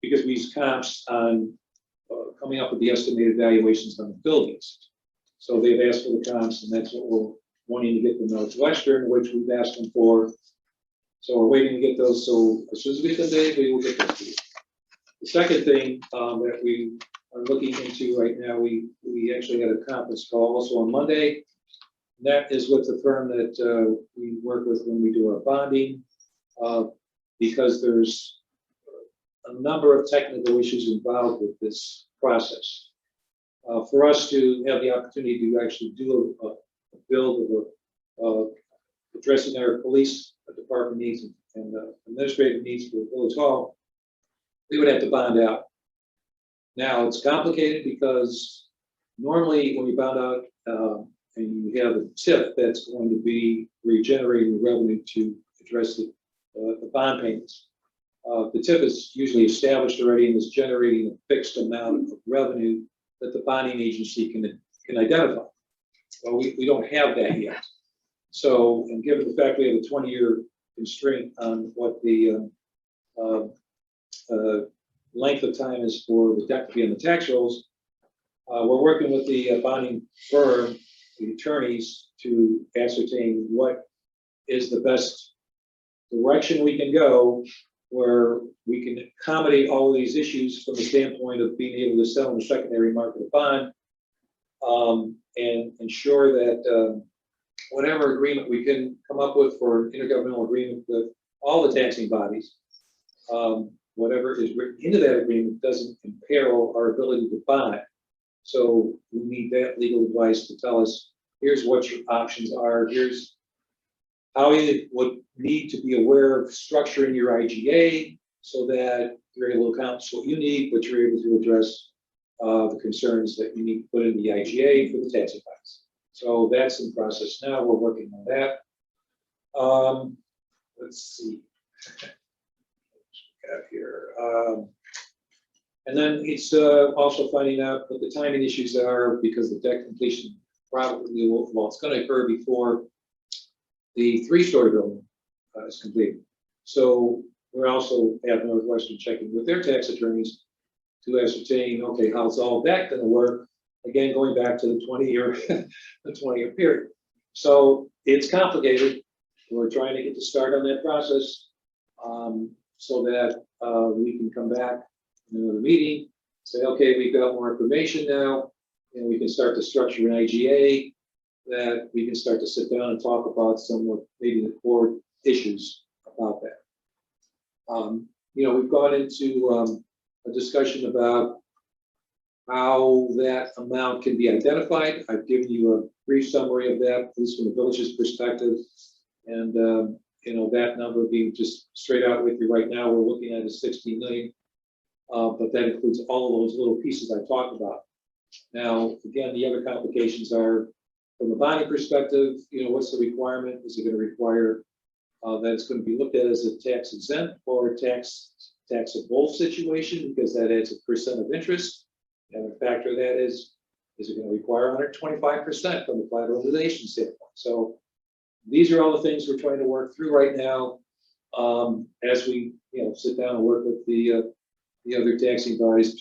Speaker 11: because we use comps on coming up with the estimated valuations on the buildings. So they've asked for the comps, and that's what we're wanting to get from Northwestern, which we've asked them for. So we're waiting to get those. So as soon as we get them, Dave, we will get those to you. The second thing that we are looking into right now, we actually had a conference call also on Monday. And that is with the firm that we work with when we do our bonding, because there's a number of technical issues involved with this process. For us to have the opportunity to actually do a build of addressing our police department needs and administrative needs for Village Hall, we would have to bond out. Now it's complicated because normally when you bond out and you have a TIF that's going to be regenerating revenue to address the bond payments. The TIF is usually established already and is generating a fixed amount of revenue that the bonding agency can can identify. Well, we don't have that yet. So, and given the fact we have a 20-year constraint on what the length of time is for the debt to be on the tax rolls, we're working with the bonding firm, the attorneys, to ascertain what is the best direction we can go, where we can accommodate all of these issues from the standpoint of being able to sell in the secondary market a bond, and ensure that whatever agreement we can come up with for an intergovernmental agreement with all the taxing bodies, whatever is written into that agreement doesn't imperil our ability to bond. So we need that legal advice to tell us, here's what your options are, here's how you would need to be aware of structuring your IGA so that you're able to accomplish what you need, but you're able to address the concerns that you need to put in the IGA for the taxing bodies. So that's in process now. We're working on that. Let's see. Got here. And then it's also finding out what the timing issues are, because the debt completion probably will, well, it's going to occur before the three-story building is completed. So we're also have Northwestern checking with their tax attorneys to ascertain, okay, how's all that going to work? Again, going back to the 20-year, the 20-year period. So it's complicated. We're trying to get to start on that process so that we can come back in another meeting, say, okay, we've got more information now, and we can start to structure an IGA that we can start to sit down and talk about some of maybe the core issues about that. You know, we've gone into a discussion about how that amount can be identified. I've given you a brief summary of that, at least from the village's perspective. And, you know, that number being just straight out with you right now, we're looking at is 16 million. But that includes all of those little pieces I talked about. Now, again, the other complications are from a bonding perspective, you know, what's the requirement? Is it going to require that it's going to be looked at as a tax exempt or a taxable situation, because that adds a percent of interest? And the factor of that is it going to require 125% from the collateralization standpoint? So these are all the things we're trying to work through right now as we, you know, sit down and work with the other taxing bodies,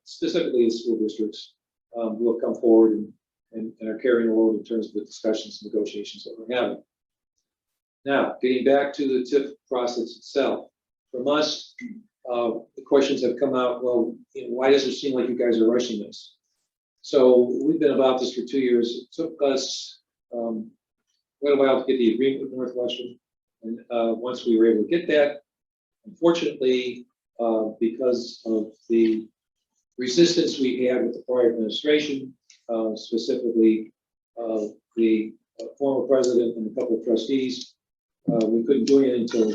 Speaker 11: specifically the school districts, who have come forward and are carrying the load in terms of the discussions and negotiations that we're having. Now, getting back to the TIF process itself, from us, the questions have come out, well, you know, why does it seem like you guys are rushing this? So we've been about this for 2 years. It took us quite a while to get the agreement with Northwestern. And once we were able to get that, unfortunately, because of the resistance we had with the prior administration, specifically the former president and a couple of trustees, we couldn't do it until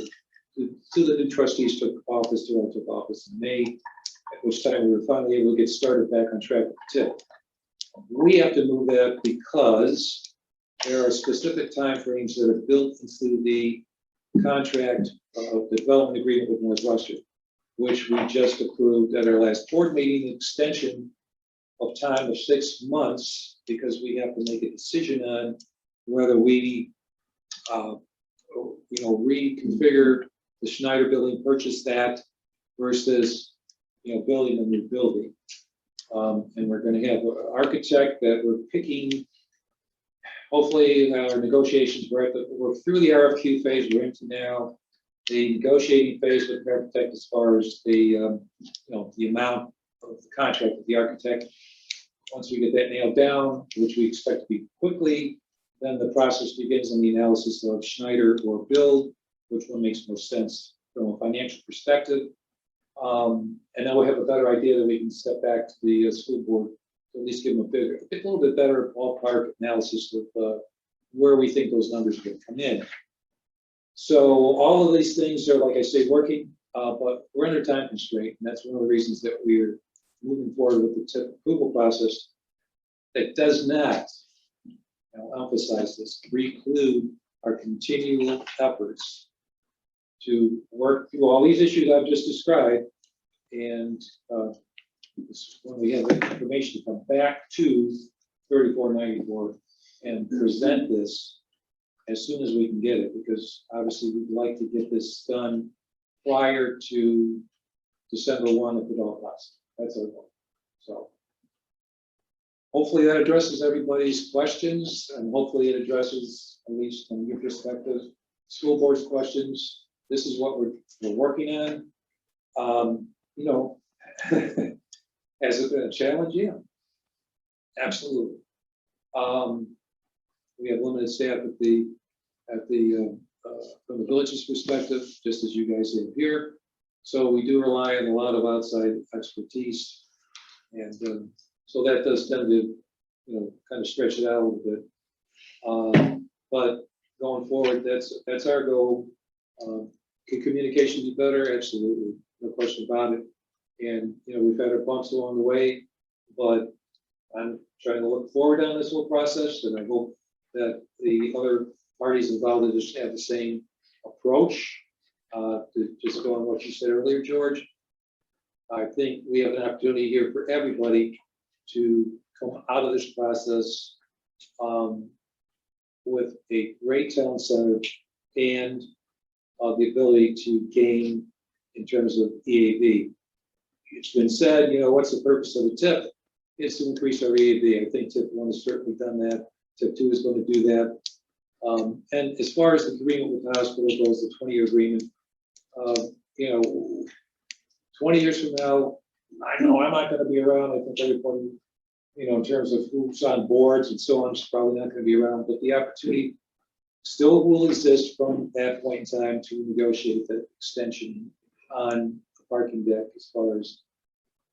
Speaker 11: the new trustees took office, till I took office in May, at which time we were finally able to get started back on track with the TIF. We have to move that because there are specific timeframes that are built into the contract of the development agreement with Northwestern, which we just approved at our last board meeting, extension of time of 6 months, because we have to make a decision on whether we, you know, reconfigure the Schneider building, purchase that versus, you know, building a new building. And we're going to have an architect that we're picking. Hopefully, our negotiations, we're through the RFQ phase. We're into now the negotiating phase with the architect as far as the, you know, the amount of the contract with the architect. Once we get that nailed down, which we expect to be quickly, then the process begins in the analysis of Schneider or build, which one makes more sense from a financial perspective. And then we'll have a better idea that we can step back to the school board to at least give them a little bit better ballpark analysis of where we think those numbers are going to come in. So all of these things are, like I say, working, but we're under time constraint, and that's one of the reasons that we're moving forward with the TIF approval process. That does not, I'll emphasize this, preclude our continual efforts to work through all these issues I've just described, and when we have that information, come back to 3494 and present this as soon as we can get it, because obviously we'd like to get this done prior to December 1 if at all possible. That's our goal. So hopefully that addresses everybody's questions, and hopefully it addresses, at least from your perspective, school board's questions. This is what we're working on. You know, has it been a challenge? Yeah, absolutely. We have limited staff from the village's perspective, just as you guys have here. So we do rely on a lot of outside expertise, and so that does tend to, kind of stretch it out a little bit. But going forward, that's our goal. Can communication be better? Absolutely, no question about it. And we've had our bumps along the way, but I'm trying to look forward on this whole process, and I hope that the other parties involved in this have the same approach. To just go on what you said earlier, George, I think we have an opportunity here for everybody to come out of this process with a great town center and the ability to gain in terms of EAV. It's been said, what's the purpose of the TIP? It's to increase our EAV. I think TIP 1 has certainly done that. TIP 2 is going to do that. And as far as the agreement with the hospital goes, the 20-year agreement, 20 years from now, I know I'm not going to be around. I think everybody, in terms of who's on boards and so on, is probably not going to be around, but the opportunity still will exist from that point in time to negotiate that extension on the parking deck as far as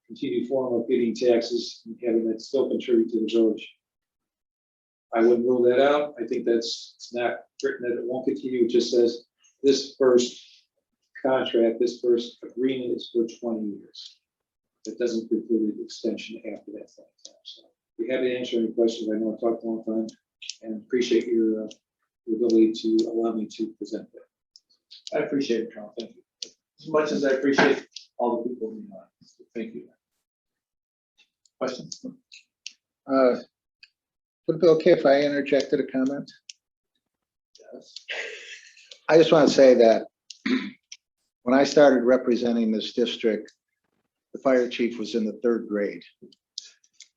Speaker 11: continued form of getting taxes and having that still contribute to the village. I wouldn't rule that out. I think it's not written that it won't continue. It just says this first contract, this first agreement is for 20 years. It doesn't preclude the extension after that point in time. So if you have to answer any questions, I know I talked a long time, and appreciate your ability to allow me to present that.
Speaker 8: I appreciate it, Carl. Thank you. As much as I appreciate all the people in the audience. Thank you. Questions?
Speaker 3: Would it be okay if I interjected a comment?
Speaker 8: Yes.
Speaker 3: I just want to say that when I started representing this district, the fire chief was in the 3rd grade.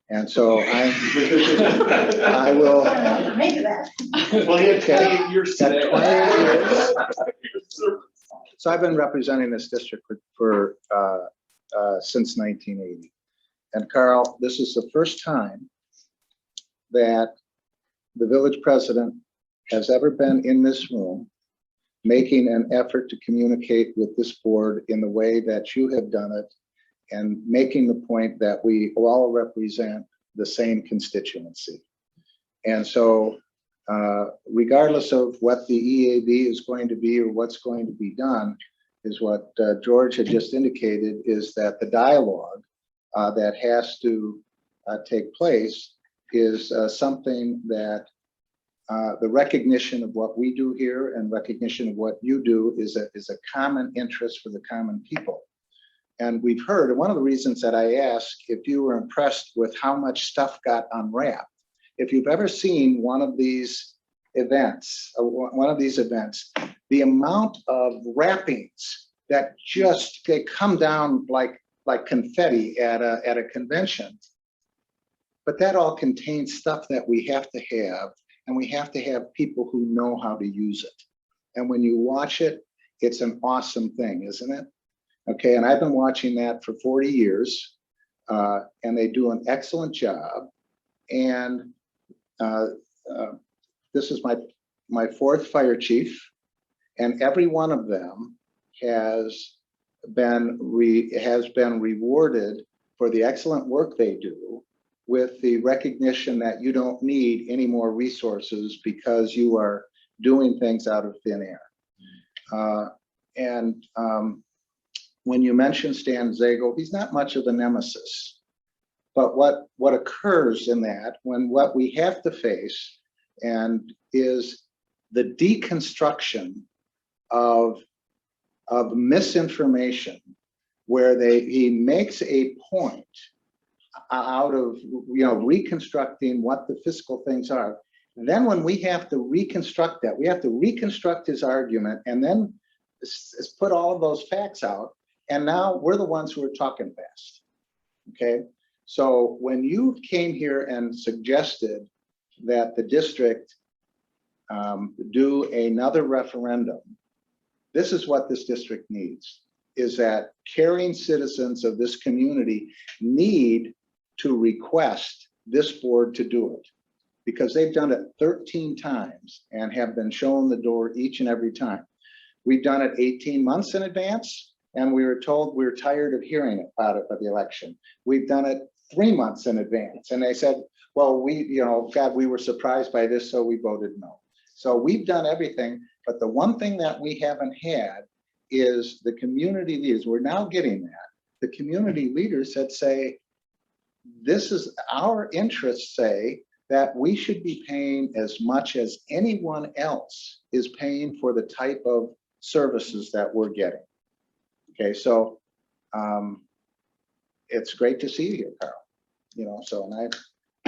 Speaker 3: And so I will.
Speaker 6: Make that.
Speaker 9: Well, you had your today.
Speaker 3: So I've been representing this district for since 1980. And Carl, this is the first time that the village president has ever been in this room making an effort to communicate with this board in the way that you have done it, and making the point that we all represent the same constituency. And so regardless of what the EAB is going to be or what's going to be done, is what George had just indicated, is that the dialogue that has to take place is something that the recognition of what we do here and recognition of what you do is a common interest for the common people. And we've heard, and one of the reasons that I asked if you were impressed with how much stuff got unwrapped, if you've ever seen one of these events, the amount of wrappings that just, they come down like confetti at a convention. But that all contains stuff that we have to have, and we have to have people who know how to use it. And when you watch it, it's an awesome thing, isn't it? Okay, and I've been watching that for 40 years, and they do an excellent job. And this is my 4th fire chief, and every one of them has been rewarded for the excellent work they do, with the recognition that you don't need any more resources because you are doing things out of thin air. When you mention Stan Zago, he's not much of a nemesis. But what occurs in that, when what we have to face and is the deconstruction of misinformation, where he makes a point out of, reconstructing what the fiscal things are. And then when we have to reconstruct that, we have to reconstruct his argument and then put all of those facts out. And now we're the ones who are talking fast. Okay. So when you came here and suggested that the district do another referendum, this is what this district needs, is that caring citizens of this community need to request this board to do it, because they've done it 13 times and have been shown the door each and every time. We've done it 18 months in advance, and we were told we're tired of hearing about it for the election. We've done it 3 months in advance, and they said, well, God, we were surprised by this, so we voted no. So we've done everything, but the one thing that we haven't had is the community leaders. We're now getting that. The community leaders that say, this is our interests, say that we should be paying as much as anyone else is paying for the type of services that we're getting. Okay, so it's great to see you here, Carl. So, and I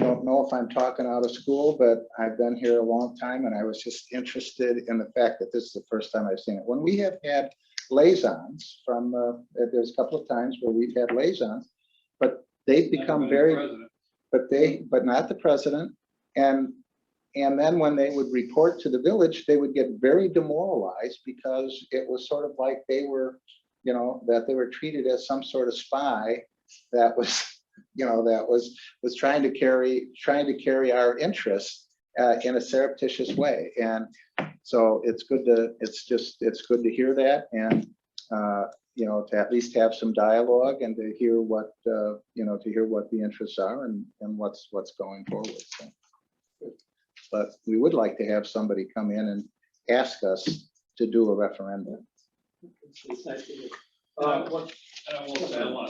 Speaker 3: don't know if I'm talking out of school, but I've been here a long time, and I was just interested in the fact that this is the first time I've seen it. When we have had liaisons from, there's a couple of times where we've had liaisons, but they've become very, but not the president. And then when they would report to the village, they would get very demoralized because it was sort of like they were, that they were treated as some sort of spy that was, that was trying to carry our interests in a surreptitious way. And so it's good to hear that, and to at least have some dialogue and to hear what to hear what the interests are and what's going forward. So, but we would like to have somebody come in and ask us to do a referendum.
Speaker 8: It's nice to hear.
Speaker 1: I want to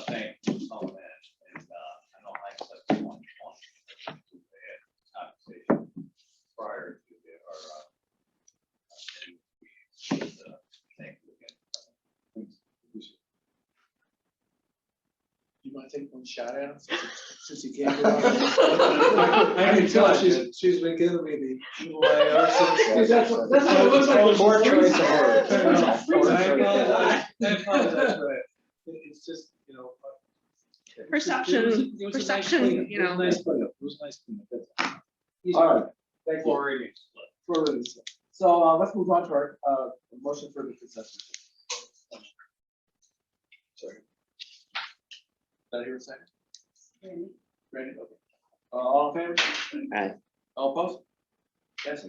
Speaker 1: thank all of that. And I know I said one conversation prior to thank you again.
Speaker 8: You want to take one shot at him since he came? I can tell she's been giving me the. That's what it looks like.
Speaker 3: Poor choice of words.
Speaker 8: I apologize for that. It's just,
Speaker 4: Perception,
Speaker 8: it was a nice
Speaker 4: perception,
Speaker 8: cleanup. It was a nice cleanup. It was a nice cleanup. That's all. All right. Thank you. So let's move on to our motion for the consensus. Sorry. Did I hear a second? Ready? Okay. All in favor?
Speaker 4: Aye.
Speaker 8: All opposed? Yes.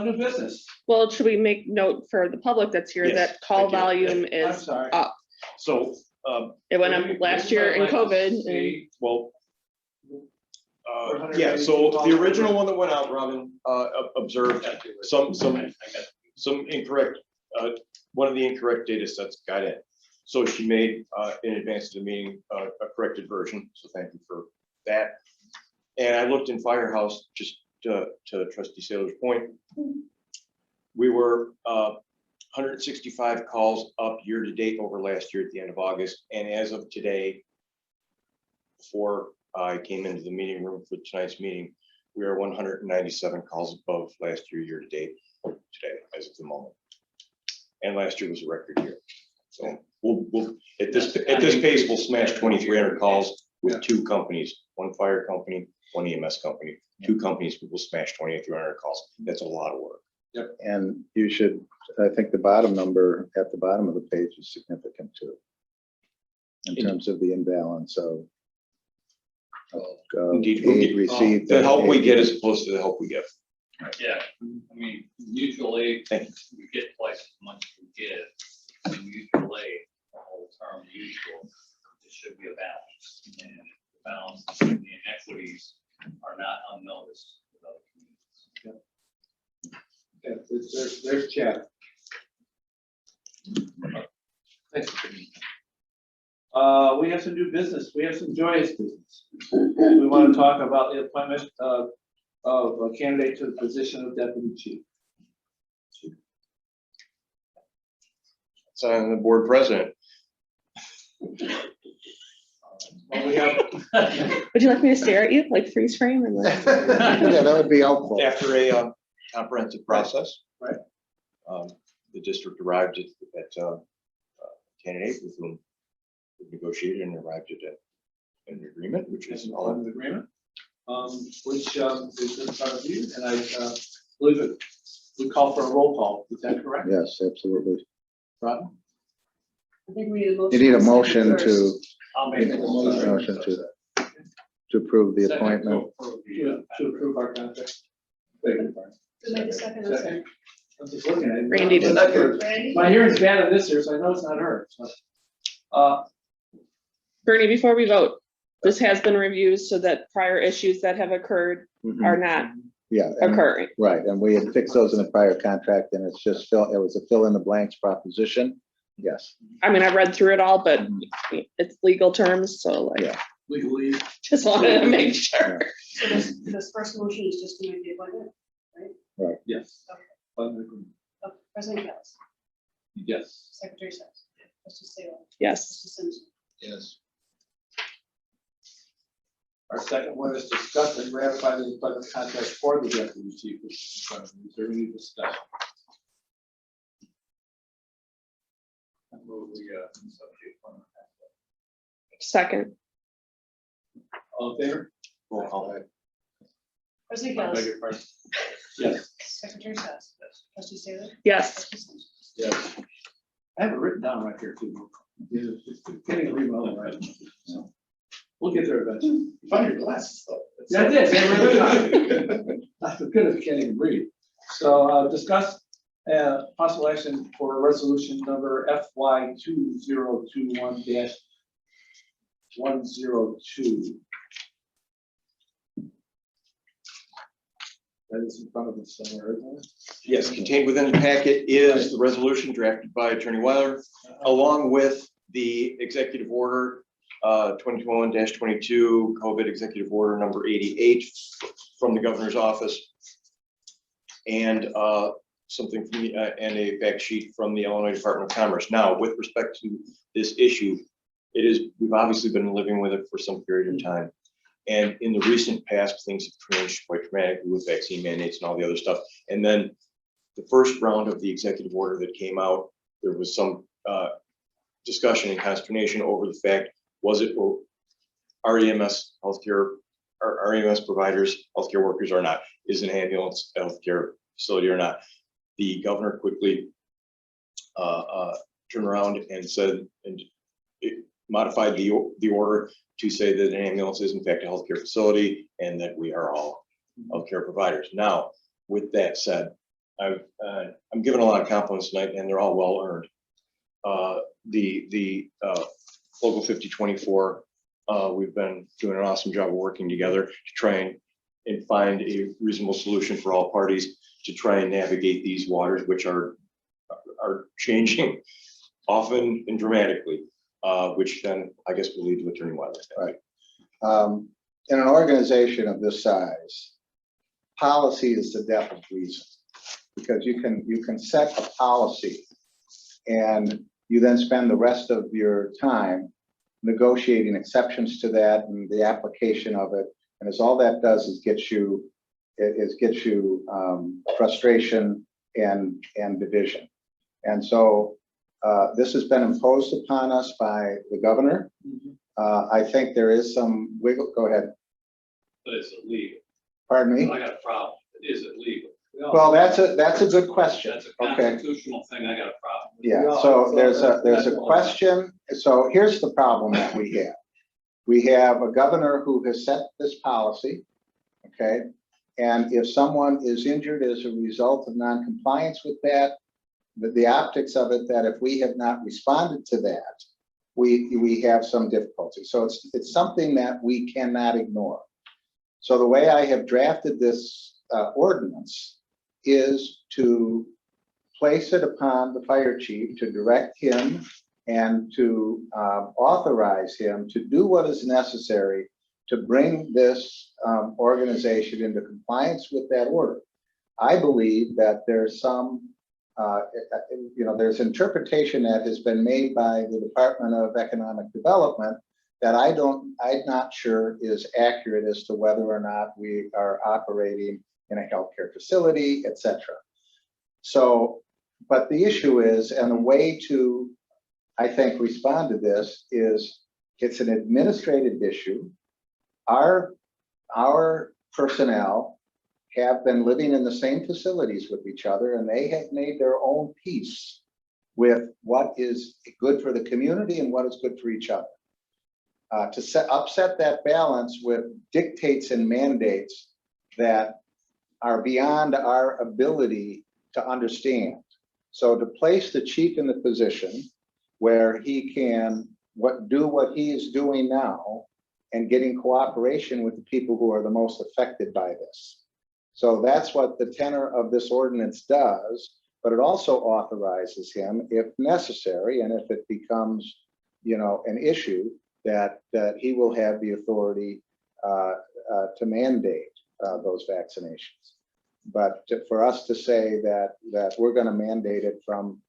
Speaker 8: New business.
Speaker 4: Well, should we make note for the public that's here
Speaker 5: Yes,
Speaker 4: that call
Speaker 5: thank you.
Speaker 4: volume
Speaker 8: I'm
Speaker 4: is
Speaker 8: sorry.
Speaker 4: up?
Speaker 5: So,
Speaker 4: It went up last year in COVID. and-
Speaker 5: well, yeah, so the original one that went out, Robin, observed some incorrect, one of the incorrect data sets got in. So she made, in advance of the meeting, a corrected version. So thank you for that. And I looked in Firehouse, just to Trustee Saylor's point. We were 165 calls up year to date over last year at the end of August. And as of today, before I came into the meeting room for tonight's meeting, we are 197 calls above last year to date today, as of the moment. And last year was a record year. So we'll at this pace, we'll smash 2,300 calls with two companies, one fire company, one EMS company, two companies. We will smash 2,300 calls. That's a lot of work.
Speaker 3: Yep. And you should, I think the bottom number at the bottom of the page is significant too, in terms of the imbalance of
Speaker 5: Indeed,
Speaker 3: aid received.
Speaker 5: the help we get as opposed to the help we give.
Speaker 1: Yeah, I mean, usually we get twice as much as we give. When you delay the whole term usual, it should be a balance. And the balance, the inequities are not unnoticed with other communities.
Speaker 8: Yeah, there's chat. Thanks. We have some new business. We have some joyous business. We want to talk about the appointment of a candidate to the position of deputy chief.
Speaker 5: So I'm the board president.
Speaker 8: Well, we have.
Speaker 4: Would you like me to stare at you, like freeze frame and then?
Speaker 3: Yeah, that would be helpful.
Speaker 5: After a comprehensive process.
Speaker 8: Right.
Speaker 5: The district arrived at a candidate with whom we negotiated and arrived at an agreement, which is all.
Speaker 8: All in agreement, which is in front of you, and I believe it, we call for a roll call, is that correct?
Speaker 3: Yes, absolutely.
Speaker 8: Robin?
Speaker 10: I think we need a motion.
Speaker 3: You need a
Speaker 10: and second
Speaker 3: motion
Speaker 10: first.
Speaker 3: to,
Speaker 8: I'll make a
Speaker 3: motion to approve the appointment.
Speaker 8: To approve our contract. Beg your pardon.
Speaker 10: Who made the second? I'm sorry.
Speaker 8: I'm just looking at it.
Speaker 4: Randy did.
Speaker 10: Randy?
Speaker 8: My hearing's bad on this here, so I know it's not her. So,
Speaker 4: Bernie, before we vote, this has been reviewed so that prior issues that have occurred
Speaker 3: Mhm.
Speaker 4: are not
Speaker 3: Yeah, and-
Speaker 4: occurring.
Speaker 3: right, and we had fixed those in the prior contract, and it's just it was a fill in the blanks proposition. Yes.
Speaker 4: I mean, I read through it all, but it's legal terms, so like,
Speaker 3: Yeah.
Speaker 8: legally,
Speaker 4: just wanted to make sure.
Speaker 10: So this first motion is just to make the appointment,
Speaker 8: yes.
Speaker 10: of President Kelly,
Speaker 8: Yes.
Speaker 10: Secretary Sacks, Trustee Salem,
Speaker 4: Yes,
Speaker 10: Trustee Simpson.
Speaker 8: Yes. Our second one is discuss and ratify the employment contract for the deputy chief. Which is in front of you. Is there any discussion? I move the subject employment contract.
Speaker 4: second,
Speaker 8: All in favor?
Speaker 5: Roll call.
Speaker 10: President
Speaker 8: I beg
Speaker 10: Kelly,
Speaker 8: your pardon. Yes.
Speaker 10: Secretary Sacks, Trustee Salem,
Speaker 4: yes,
Speaker 10: Trustee Simpson.
Speaker 8: Yes. I have it written down right here too. Getting to read my own writing. So, we'll get there eventually.
Speaker 7: Find your glasses though.
Speaker 8: Yeah, I did. They were really good. Not so good if you can't even read. So discuss possible action for resolution number FY 2021-102. That is in front of us somewhere, isn't it?
Speaker 5: Yes, contained within the packet is the resolution drafted by Attorney Weiler, along with the executive order 2021-22, COVID executive order number 88 from the governor's office, and something from the, and a fact sheet from the Illinois Department of Commerce. Now, with respect to this issue, we've obviously been living with it for some period of time. And in the recent past, things have changed quite dramatically with vaccine mandates and all the other stuff. And then the first round of the executive order that came out, there was some discussion and consternation over the fact, was it REMS healthcare, or REMS providers, healthcare workers or not? Is an ambulance a healthcare facility or not? The governor quickly turned around and said, and it modified the order to say that an ambulance is in fact a healthcare facility and that we are all healthcare providers. Now, with that said, I'm given a lot of compliments tonight, and they're all well earned. The Local 5024, we've been doing an awesome job of working together to try and find a reasonable solution for all parties to try and navigate these waters, which are changing often and dramatically, which then I guess will lead to Attorney Weiler.
Speaker 3: Right. In an organization of this size, policy is the death of reason, because you can set a policy and you then spend the rest of your time negotiating exceptions to that and the application of it. And as all that does is get you frustration and division. And so this has been imposed upon us by the governor. I think there is some wiggle. Go ahead.
Speaker 1: But it's illegal.
Speaker 3: Pardon me?
Speaker 1: I got a problem. It is illegal.
Speaker 3: Well, that's a good question.
Speaker 1: That's a
Speaker 3: Okay.
Speaker 1: constitutional thing. I got a problem with.
Speaker 3: Yeah, so there's a question. So here's the problem that we have. We have a governor who has set this policy, okay? And if someone is injured as a result of non-compliance with that, the optics of it, that if we have not responded to that, we have some difficulty. So it's something that we cannot ignore. So the way I have drafted this ordinance is to place it upon the fire chief to direct him and to authorize him to do what is necessary to bring this organization into compliance with that order. I believe that there's some, there's interpretation that has been made by the Department of Economic Development that I'm not sure is accurate as to whether or not we are operating in a healthcare facility, et cetera. So, but the issue is, and the way to, I think, respond to this is, it's an administrative issue. Our personnel have been living in the same facilities with each other, and they have made their own peace with what is good for the community and what is good for each other. To upset that balance with dictates and mandates that are beyond our ability to understand. So to place the chief in the position where he can do what he is doing now and getting cooperation with the people who are the most affected by this. So that's what the tenor of this ordinance does, but it also authorizes him, if necessary, and if it becomes, an issue, that he will have the authority to mandate those vaccinations. But for us to say that we're going to mandate it from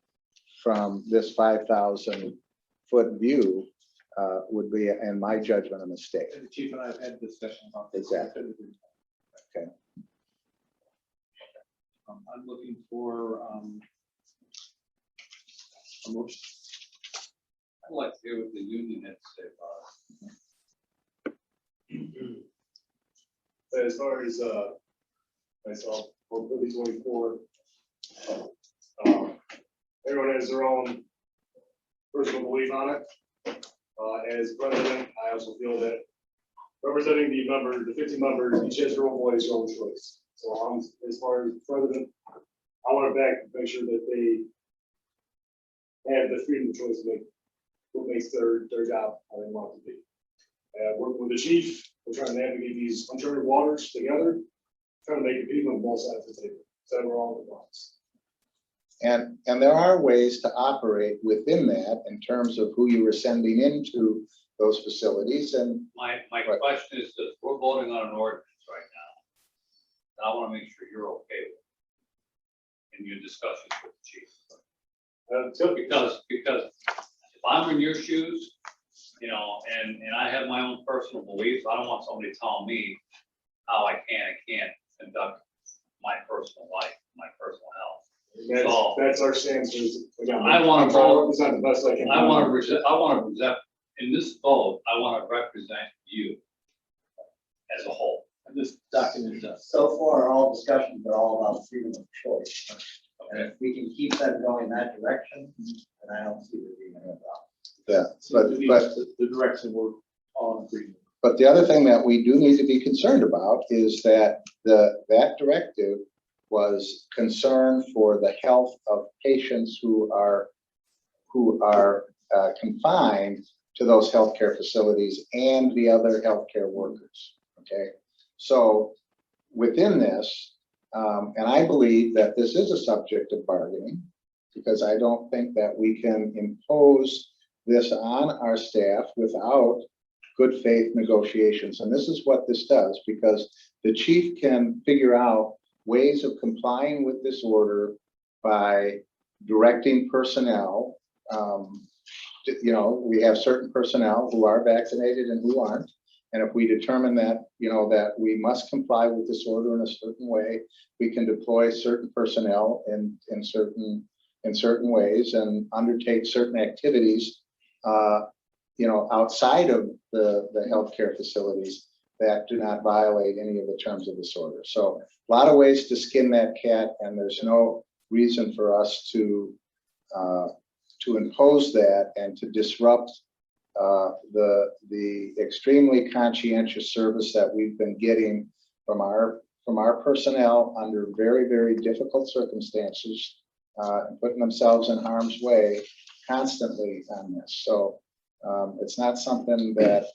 Speaker 3: this 5,000-foot view would be, in my judgment, a mistake.
Speaker 11: The chief and I have had a discussion about this.
Speaker 3: Exactly. Okay.
Speaker 11: I'm looking for a motion.
Speaker 1: I'd like to hear what the union had to say about it.
Speaker 12: As far as myself, for 2024, everyone has their own personal belief on it. As president, I also feel that representing the 50 members, each has their own voice, their own choice. So as far as president, I want to make sure that they have the freedom of choice to make what makes their job how they want it to be. Working with the chief, we're trying to navigate these uncharted waters together, trying to make it even on both sides of the table. So we're all the boss.
Speaker 3: And there are ways to operate within that in terms of who you are sending into those facilities. And
Speaker 1: My question is that we're voting on an ordinance right now. And I want to make sure you're okay with it in your discussions with the chief. Because if I'm in your shoes, and I have my own personal beliefs, I don't want somebody telling me how I can and can't conduct my personal life, my personal health.
Speaker 12: That's our stance.
Speaker 1: I want to
Speaker 12: represent the best I can.
Speaker 1: I want to present, in this vote, I want to represent you as a whole.
Speaker 11: And this document does.
Speaker 13: So far, all discussions are all about freedom of choice. And
Speaker 1: Okay.
Speaker 13: if we can keep them going that direction, then I don't see there being any problem.
Speaker 3: yeah,
Speaker 11: So
Speaker 3: but
Speaker 11: the direction we're all in agreement.
Speaker 3: But the other thing that we do need to be concerned about is that that directive was concerned for the health of patients who are confined to those healthcare facilities and the other healthcare workers. Okay, so within this, and I believe that this is a subject of bargaining, because I don't think that we can impose this on our staff without good faith negotiations. And this is what this does, because the chief can figure out ways of complying with this order by directing personnel. We have certain personnel who are vaccinated and who aren't. And if we determine that, that we must comply with this order in a certain way, we can deploy certain personnel in certain ways and undertake certain activities, outside of the healthcare facilities that do not violate any of the terms of this order. So a lot of ways to skin that cat, and there's no reason for us to impose that and to disrupt the extremely conscientious service that we've been getting from our personnel under very, very difficult circumstances, putting themselves in harm's way constantly on this. So it's not something that,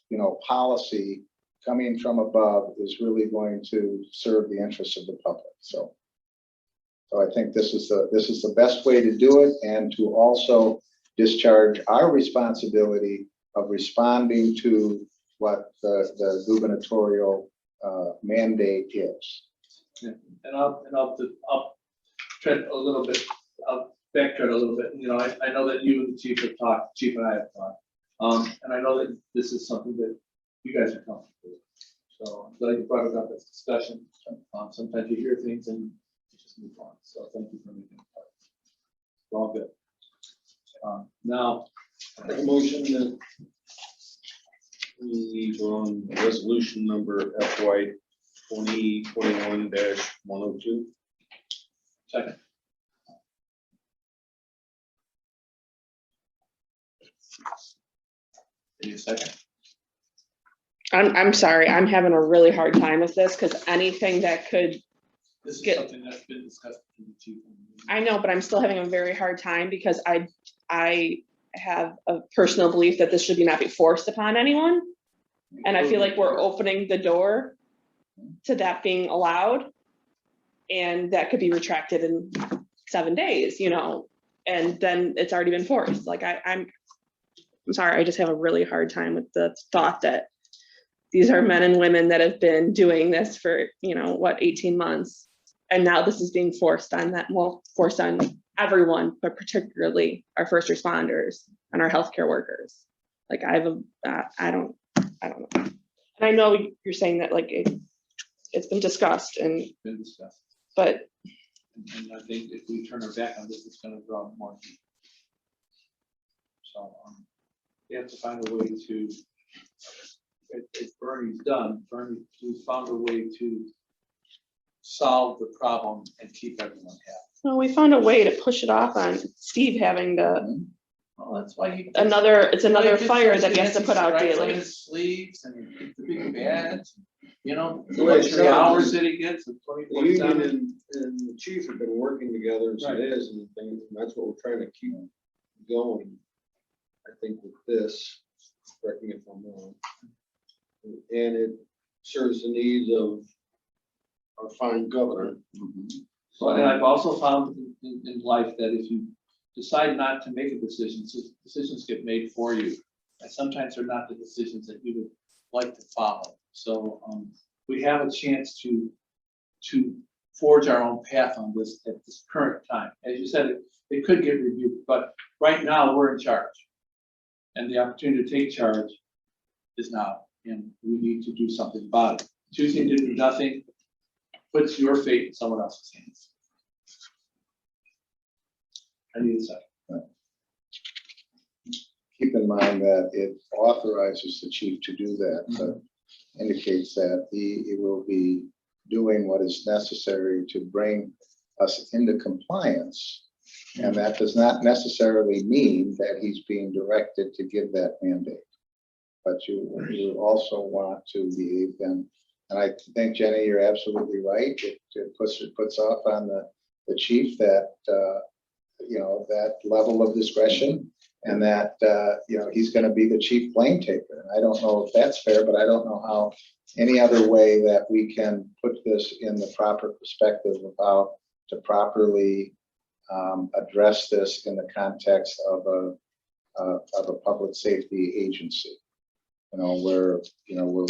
Speaker 3: policy coming from above is really going to serve the interests of the public. So I think this is the best way to do it, and to also discharge our responsibility of responding to what the gubernatorial mandate is.
Speaker 11: Yeah. And I'll tread a little bit, I'll backtrack a little bit. I know that you and the chief have talked, chief and I have talked. And I know that this is something that you guys are comfortable with. So I'm glad you brought it up as discussion. Sometimes you hear things and you just move on. So thank you for making it part. We're all good. Now,
Speaker 3: Make a motion that we on resolution number FY 2021-102.
Speaker 11: second. Need a second?
Speaker 4: I'm sorry, I'm having a really hard time with this because anything that could,
Speaker 11: This is
Speaker 4: Get-
Speaker 11: something that's been discussed with the chief.
Speaker 4: I know, but I'm still having a very hard time because I have a personal belief that this should not be forced upon anyone. And I feel like we're opening the door to that being allowed. And that could be retracted in 7 days, you know, and then it's already been forced. Like I'm sorry, I just have a really hard time with the thought that these are men and women that have been doing this for, 18 months. And now this is being forced on that, well, forced on everyone, but particularly our first responders and our healthcare workers. Like I don't know. And I know you're saying that like it's been discussed
Speaker 11: Been discussed.
Speaker 4: but
Speaker 11: And I think if we turn our back on this, it's gonna draw more. So, we have to find a way to, if Bernie's done, we found a way to solve the problem and keep everyone happy.
Speaker 4: well, we found a way to push it off on Steve having to,
Speaker 11: Well, that's why you.
Speaker 4: it's another
Speaker 11: Well, he
Speaker 4: fire
Speaker 11: gets
Speaker 4: that he has to
Speaker 11: fancy
Speaker 4: put out
Speaker 11: stripes on
Speaker 4: daily.
Speaker 11: his sleeves and the big badge, the
Speaker 3: way it
Speaker 11: luxury
Speaker 3: sounds.
Speaker 11: hours that he gets, and
Speaker 3: The
Speaker 11: 24/7.
Speaker 3: and the chief have been working together as it is, and things, and that's what we're trying to keep going. I think with this, correct me if I'm wrong. And it serves the needs of our fine governor.
Speaker 11: Well, and I've also found in life that if you decide not to make a decision, decisions get made for you. And sometimes they're not the decisions that you would like to follow. So we have a chance to forge our own path on this at this current time. As you said, it could get reviewed, but right now we're in charge. And the opportunity to take charge is now, and we need to do something about it. Choosing to do nothing puts your fate in someone else's hands. I need a second.
Speaker 3: Keep in mind that it authorizes the chief to do that, but indicates that he will be doing what is necessary to bring us into compliance. And that does not necessarily mean that he's being directed to give that mandate. But you also want to behave then. And I think, Jenny, you're absolutely right. It puts off on the chief that, that level of discretion, and that, he's going to be the chief blame taker. And I don't know if that's fair, but I don't know how any other way that we can put this in the proper perspective of how to properly address this in the context of a public safety agency. Where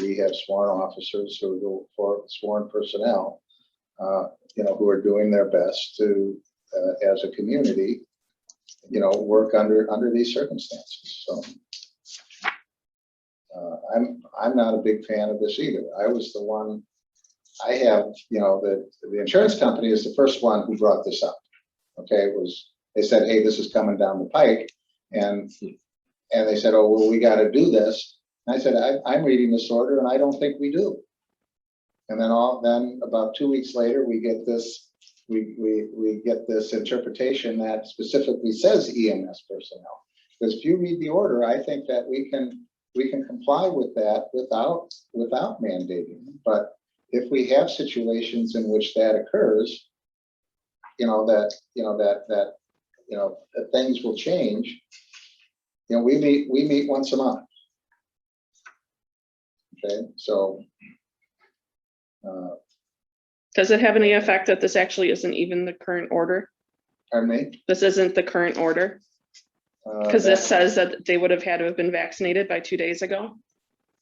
Speaker 3: we have sworn officers who are sworn personnel, who are doing their best to, as a community, work under these circumstances. So I'm not a big fan of this either. I was the one. I have, the insurance company is the first one who brought this up. Okay, they said, hey, this is coming down the pike, and they said, oh, well, we got to do this. I said, I'm reading this order and I don't think we do. And then about 2 weeks later, we get this, we get this interpretation that specifically says EMS personnel. Because if you read the order, I think that we can comply with that without mandating. But if we have situations in which that occurs, that things will change. We meet once a month. Okay, so.
Speaker 4: Does it have any effect that this actually isn't even the current order?
Speaker 3: Pardon me?
Speaker 4: This isn't the current order? Because this says that they would have had to have been vaccinated by 2 days ago,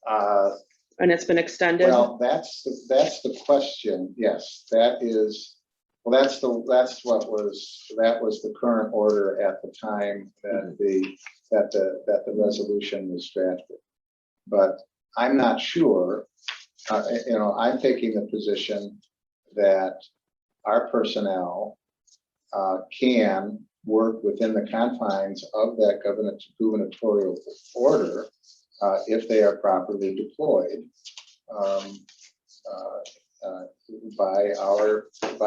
Speaker 4: and it's been extended.
Speaker 3: Well, that's the question. Yes, that is Well, that was the current order at the time that the resolution was drafted. But I'm not sure, I'm taking the position that our personnel can work within the confines of that gubernatorial order if they are properly deployed by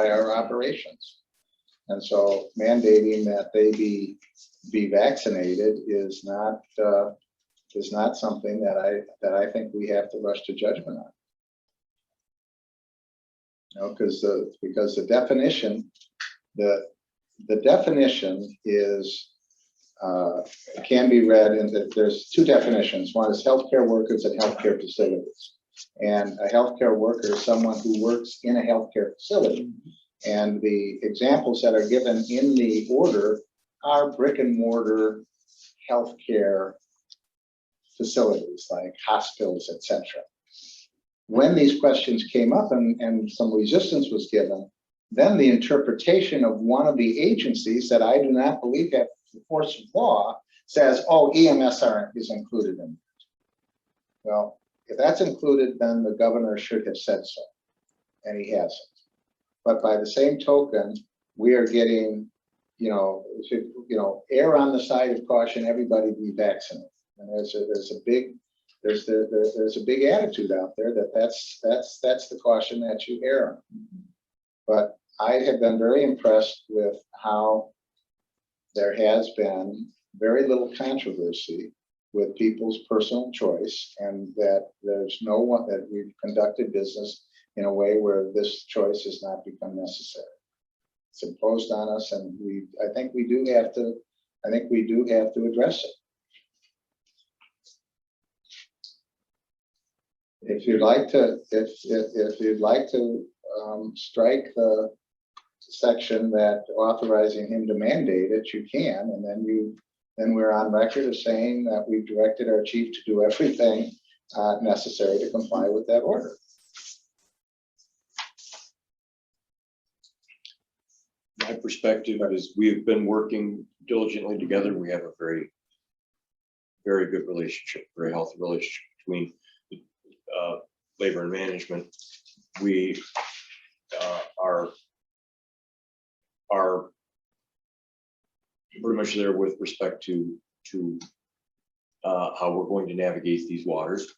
Speaker 3: our operations. And so mandating that they be vaccinated is not something that I think we have to rush to judgment on. Because the definition, the definition is can be read in that there's two definitions. One is healthcare workers and healthcare facilities. And a healthcare worker is someone who works in a healthcare facility. And the examples that are given in the order are brick and mortar healthcare facilities like hospitals, etc. When these questions came up and some resistance was given, then the interpretation of one of the agencies that I do not believe have the force of law says, oh, EMS is included in it. Well, if that's included, then the governor should have said so, and he hasn't. But by the same token, we are getting, err on the side of caution, everybody be vaccinated. And there's a big attitude out there that's the caution that you err on. But I have been very impressed with how there has been very little controversy with people's personal choice, and that there's no one that we've conducted business in a way where this choice has not become necessary. It's imposed on us, and I think we do have to address it. If you'd like to strike the section that authorizing him to mandate it, you can, and then we're on record as saying that we've directed our chief to do everything necessary to comply with that order.
Speaker 5: My perspective is we've been working diligently together. We have a very, very good relationship, very healthy relationship between labor and management. We are pretty much there with respect to how we're going to navigate these waters,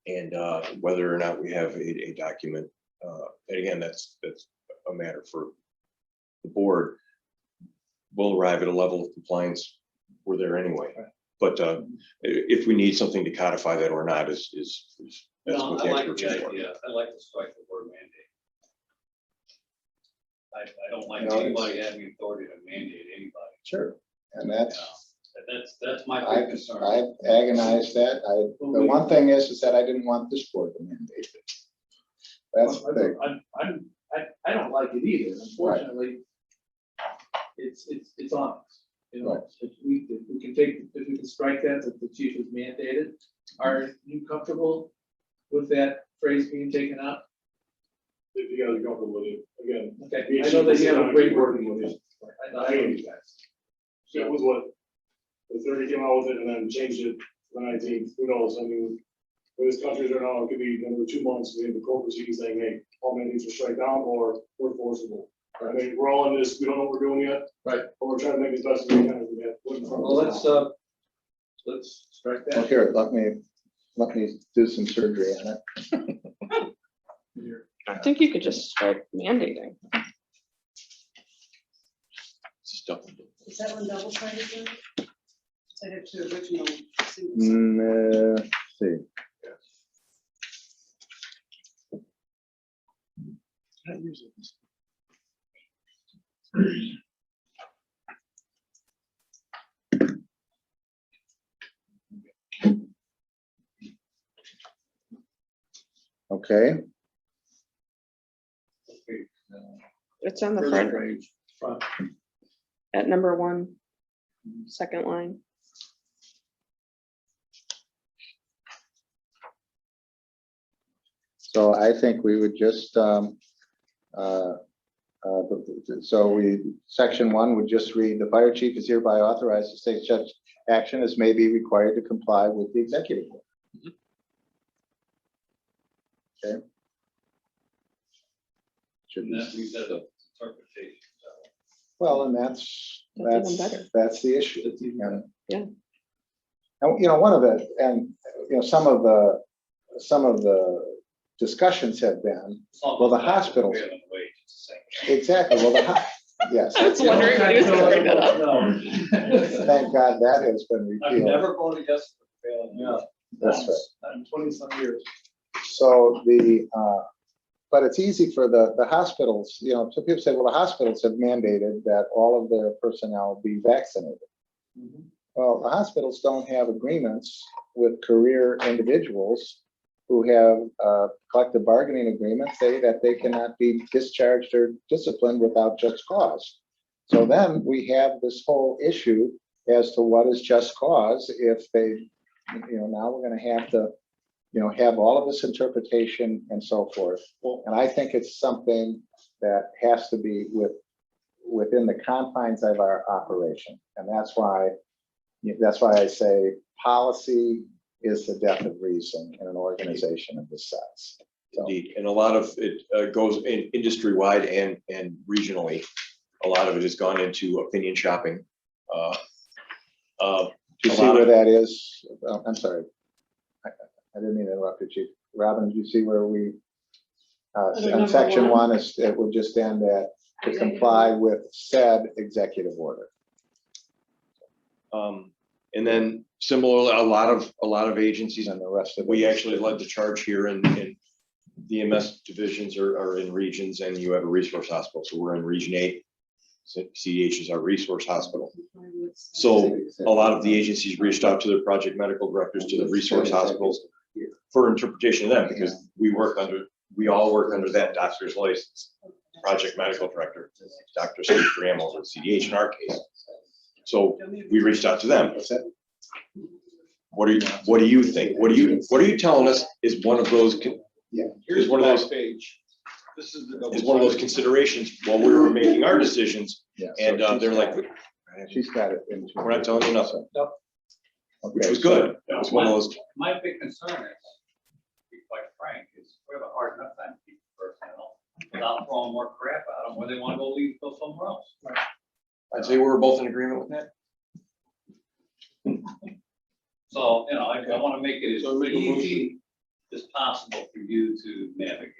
Speaker 5: and whether or not we have a document. And again, that's a matter for the board. We'll arrive at a level of compliance we're there anyway. But if we need something to codify that or not is that's what the experts are for.
Speaker 1: I like to strike the word mandate. I don't like anybody having authority to mandate anybody.
Speaker 3: Sure, and that's
Speaker 1: my big concern.
Speaker 3: I've agonized that. The one thing is that I didn't want this board to mandate it. That's the thing.
Speaker 8: I don't like it either. Unfortunately, it's on us. If we can strike that the chief is mandated. Are you comfortable with that phrase being taken out?
Speaker 12: If you guys are comfortable with it, again.
Speaker 8: Okay, I know that you have a great working with it.
Speaker 12: I know you guys. So it was what, the 30 came out with it and then changed it to the 19th, who knows, I mean, where this country is right now, it could be another 2 months, we have the court proceedings saying, hey, all mandates are strike down or we're forcible. I mean, we're all in this, we don't know what we're doing yet.
Speaker 8: Right.
Speaker 12: But we're trying to make as best we can as we get.
Speaker 8: Well, let's strike that.
Speaker 3: Well, here, let me do some surgery on it.
Speaker 4: I think you could just strike mandating.
Speaker 10: Is that one double sided then? I have two original. single sided.
Speaker 3: Let's see. Okay.
Speaker 4: It's on the front at number 1, second line.
Speaker 3: So I think we would just So section 1 would just read, the fire chief is hereby authorized to take such action as may be required to comply with the executive order. Okay. Should
Speaker 1: And
Speaker 3: be,
Speaker 1: that leaves that up to interpretation. So
Speaker 3: well, and that's
Speaker 4: That's even better.
Speaker 3: that's the issue.
Speaker 4: Yeah.
Speaker 3: And, one of the, and, some of the discussions have been,
Speaker 1: it's not
Speaker 3: well, the
Speaker 1: going back to
Speaker 3: hospitals.
Speaker 1: prevailing wage, it's the same.
Speaker 3: Exactly, well, yes.
Speaker 4: I was wondering when he was gonna bring that up.
Speaker 3: Thank God that has been
Speaker 11: I've
Speaker 3: repealed.
Speaker 11: never voted yes for the failing. Yeah.
Speaker 3: That's right.
Speaker 11: In 20-some years.
Speaker 3: So but it's easy for the hospitals, so people say, well, the hospitals have mandated that all of their personnel be vaccinated. Well, the hospitals don't have agreements with career individuals who have collective bargaining agreements say that they cannot be discharged or disciplined without just cause. So then we have this whole issue as to what is just cause if they, now we're going to have to, have all of this interpretation and so forth. And I think it's something that has to be within the confines of our operation. And that's why I say policy is the death of reason in an organization of this size. So,
Speaker 5: Indeed, and a lot of it goes in industry-wide and regionally. A lot of it has gone into opinion shopping.
Speaker 3: do you see where that is? I'm sorry. I didn't mean to interrupt you, Chief. Robin, do you see where we, on section 1, it would just end at to comply with said executive order.
Speaker 5: And then similarly, a lot of agencies,
Speaker 3: And the rest of it.
Speaker 5: we actually led the charge here in the EMS divisions are in regions, and you have a resource hospital. So we're in region 8. CDH is our resource hospital. So a lot of the agencies reached out to their project medical directors, to the resource hospitals for interpretation of them, because we all work under that doctor's license. Project medical director, Dr. Steve Graham over at CDH in our case. So we reached out to them. What do you think? What are you telling us is one of those?
Speaker 11: Here's
Speaker 5: one of those
Speaker 11: page. This is the.
Speaker 5: Is one of those considerations while we were making our decisions,
Speaker 3: Yeah,
Speaker 5: and
Speaker 3: so
Speaker 5: they're like,
Speaker 3: she's got it.
Speaker 5: we're not telling you nothing, which
Speaker 3: Okay,
Speaker 5: was good. It was one of those.
Speaker 1: My big concern is, to be quite frank, is we have a hard enough time keeping personnel without throwing more crap at them, where they want to go somewhere else.
Speaker 5: I'd say we were both in agreement with that.
Speaker 1: So, I want to make it as easy as possible for you to navigate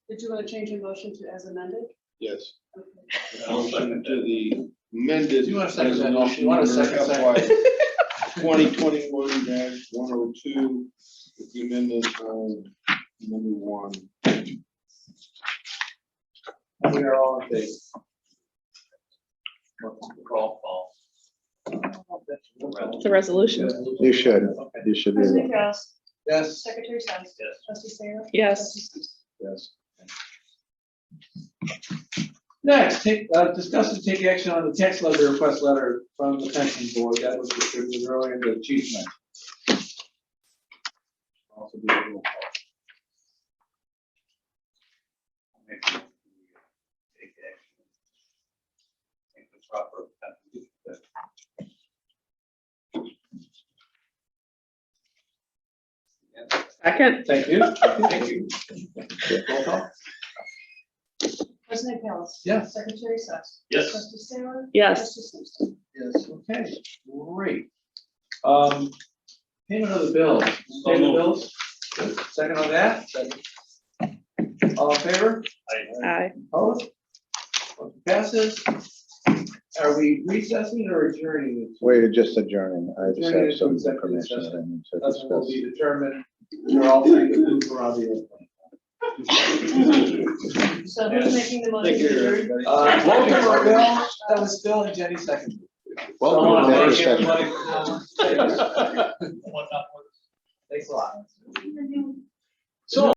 Speaker 10: Did you want to change your motion to as amended?
Speaker 11: Yes.
Speaker 1: that.
Speaker 11: Motion to the amended.
Speaker 2: You want a second that?
Speaker 11: resolution
Speaker 2: You want a second
Speaker 11: number
Speaker 2: that?
Speaker 11: 2021-102, with the amendment of number 1.
Speaker 2: We are all in favor.
Speaker 1: Roll call.
Speaker 4: It's a resolution.
Speaker 3: You should do
Speaker 10: President
Speaker 3: that.
Speaker 10: Kraus,
Speaker 2: Yes.
Speaker 10: Secretary Sens,
Speaker 1: Yes.
Speaker 10: Trustee Sayer.
Speaker 4: Yes.
Speaker 3: Yes.
Speaker 2: Next, discuss and take action on the tax levy request letter from the pension board that was distributed earlier in the chief night. Also do a roll call.
Speaker 1: Take action. Take the proper.
Speaker 4: Second.
Speaker 2: Thank you. Thank you. Roll call.
Speaker 10: President Kraus.
Speaker 2: Yes.
Speaker 10: Secretary Sens.
Speaker 1: Yes.
Speaker 10: Trustee Sayer.
Speaker 4: Yes.
Speaker 10: Trustee Simpson.
Speaker 2: Yes, okay, great. Payment of the bills.
Speaker 1: So
Speaker 2: Pay the
Speaker 1: moved.
Speaker 2: bills. Second on that? Second. All in favor?
Speaker 4: Aye.
Speaker 2: Opposed? Motion passes. Are we recessing or adjourning?
Speaker 3: We're just adjourning. I just
Speaker 2: Adjourning
Speaker 3: have some
Speaker 2: into executive
Speaker 3: information that I
Speaker 2: session.
Speaker 3: need to
Speaker 2: That's what will
Speaker 3: discuss.
Speaker 2: be determined. You're all free to move around the airplane.
Speaker 10: So who's making the motion to adjourn?
Speaker 2: Motion for Bill, that was Bill and Jenny second.
Speaker 3: Welcome
Speaker 2: So,
Speaker 3: to that
Speaker 2: thank
Speaker 3: discussion.
Speaker 2: everybody. Thanks a lot.
Speaker 6: So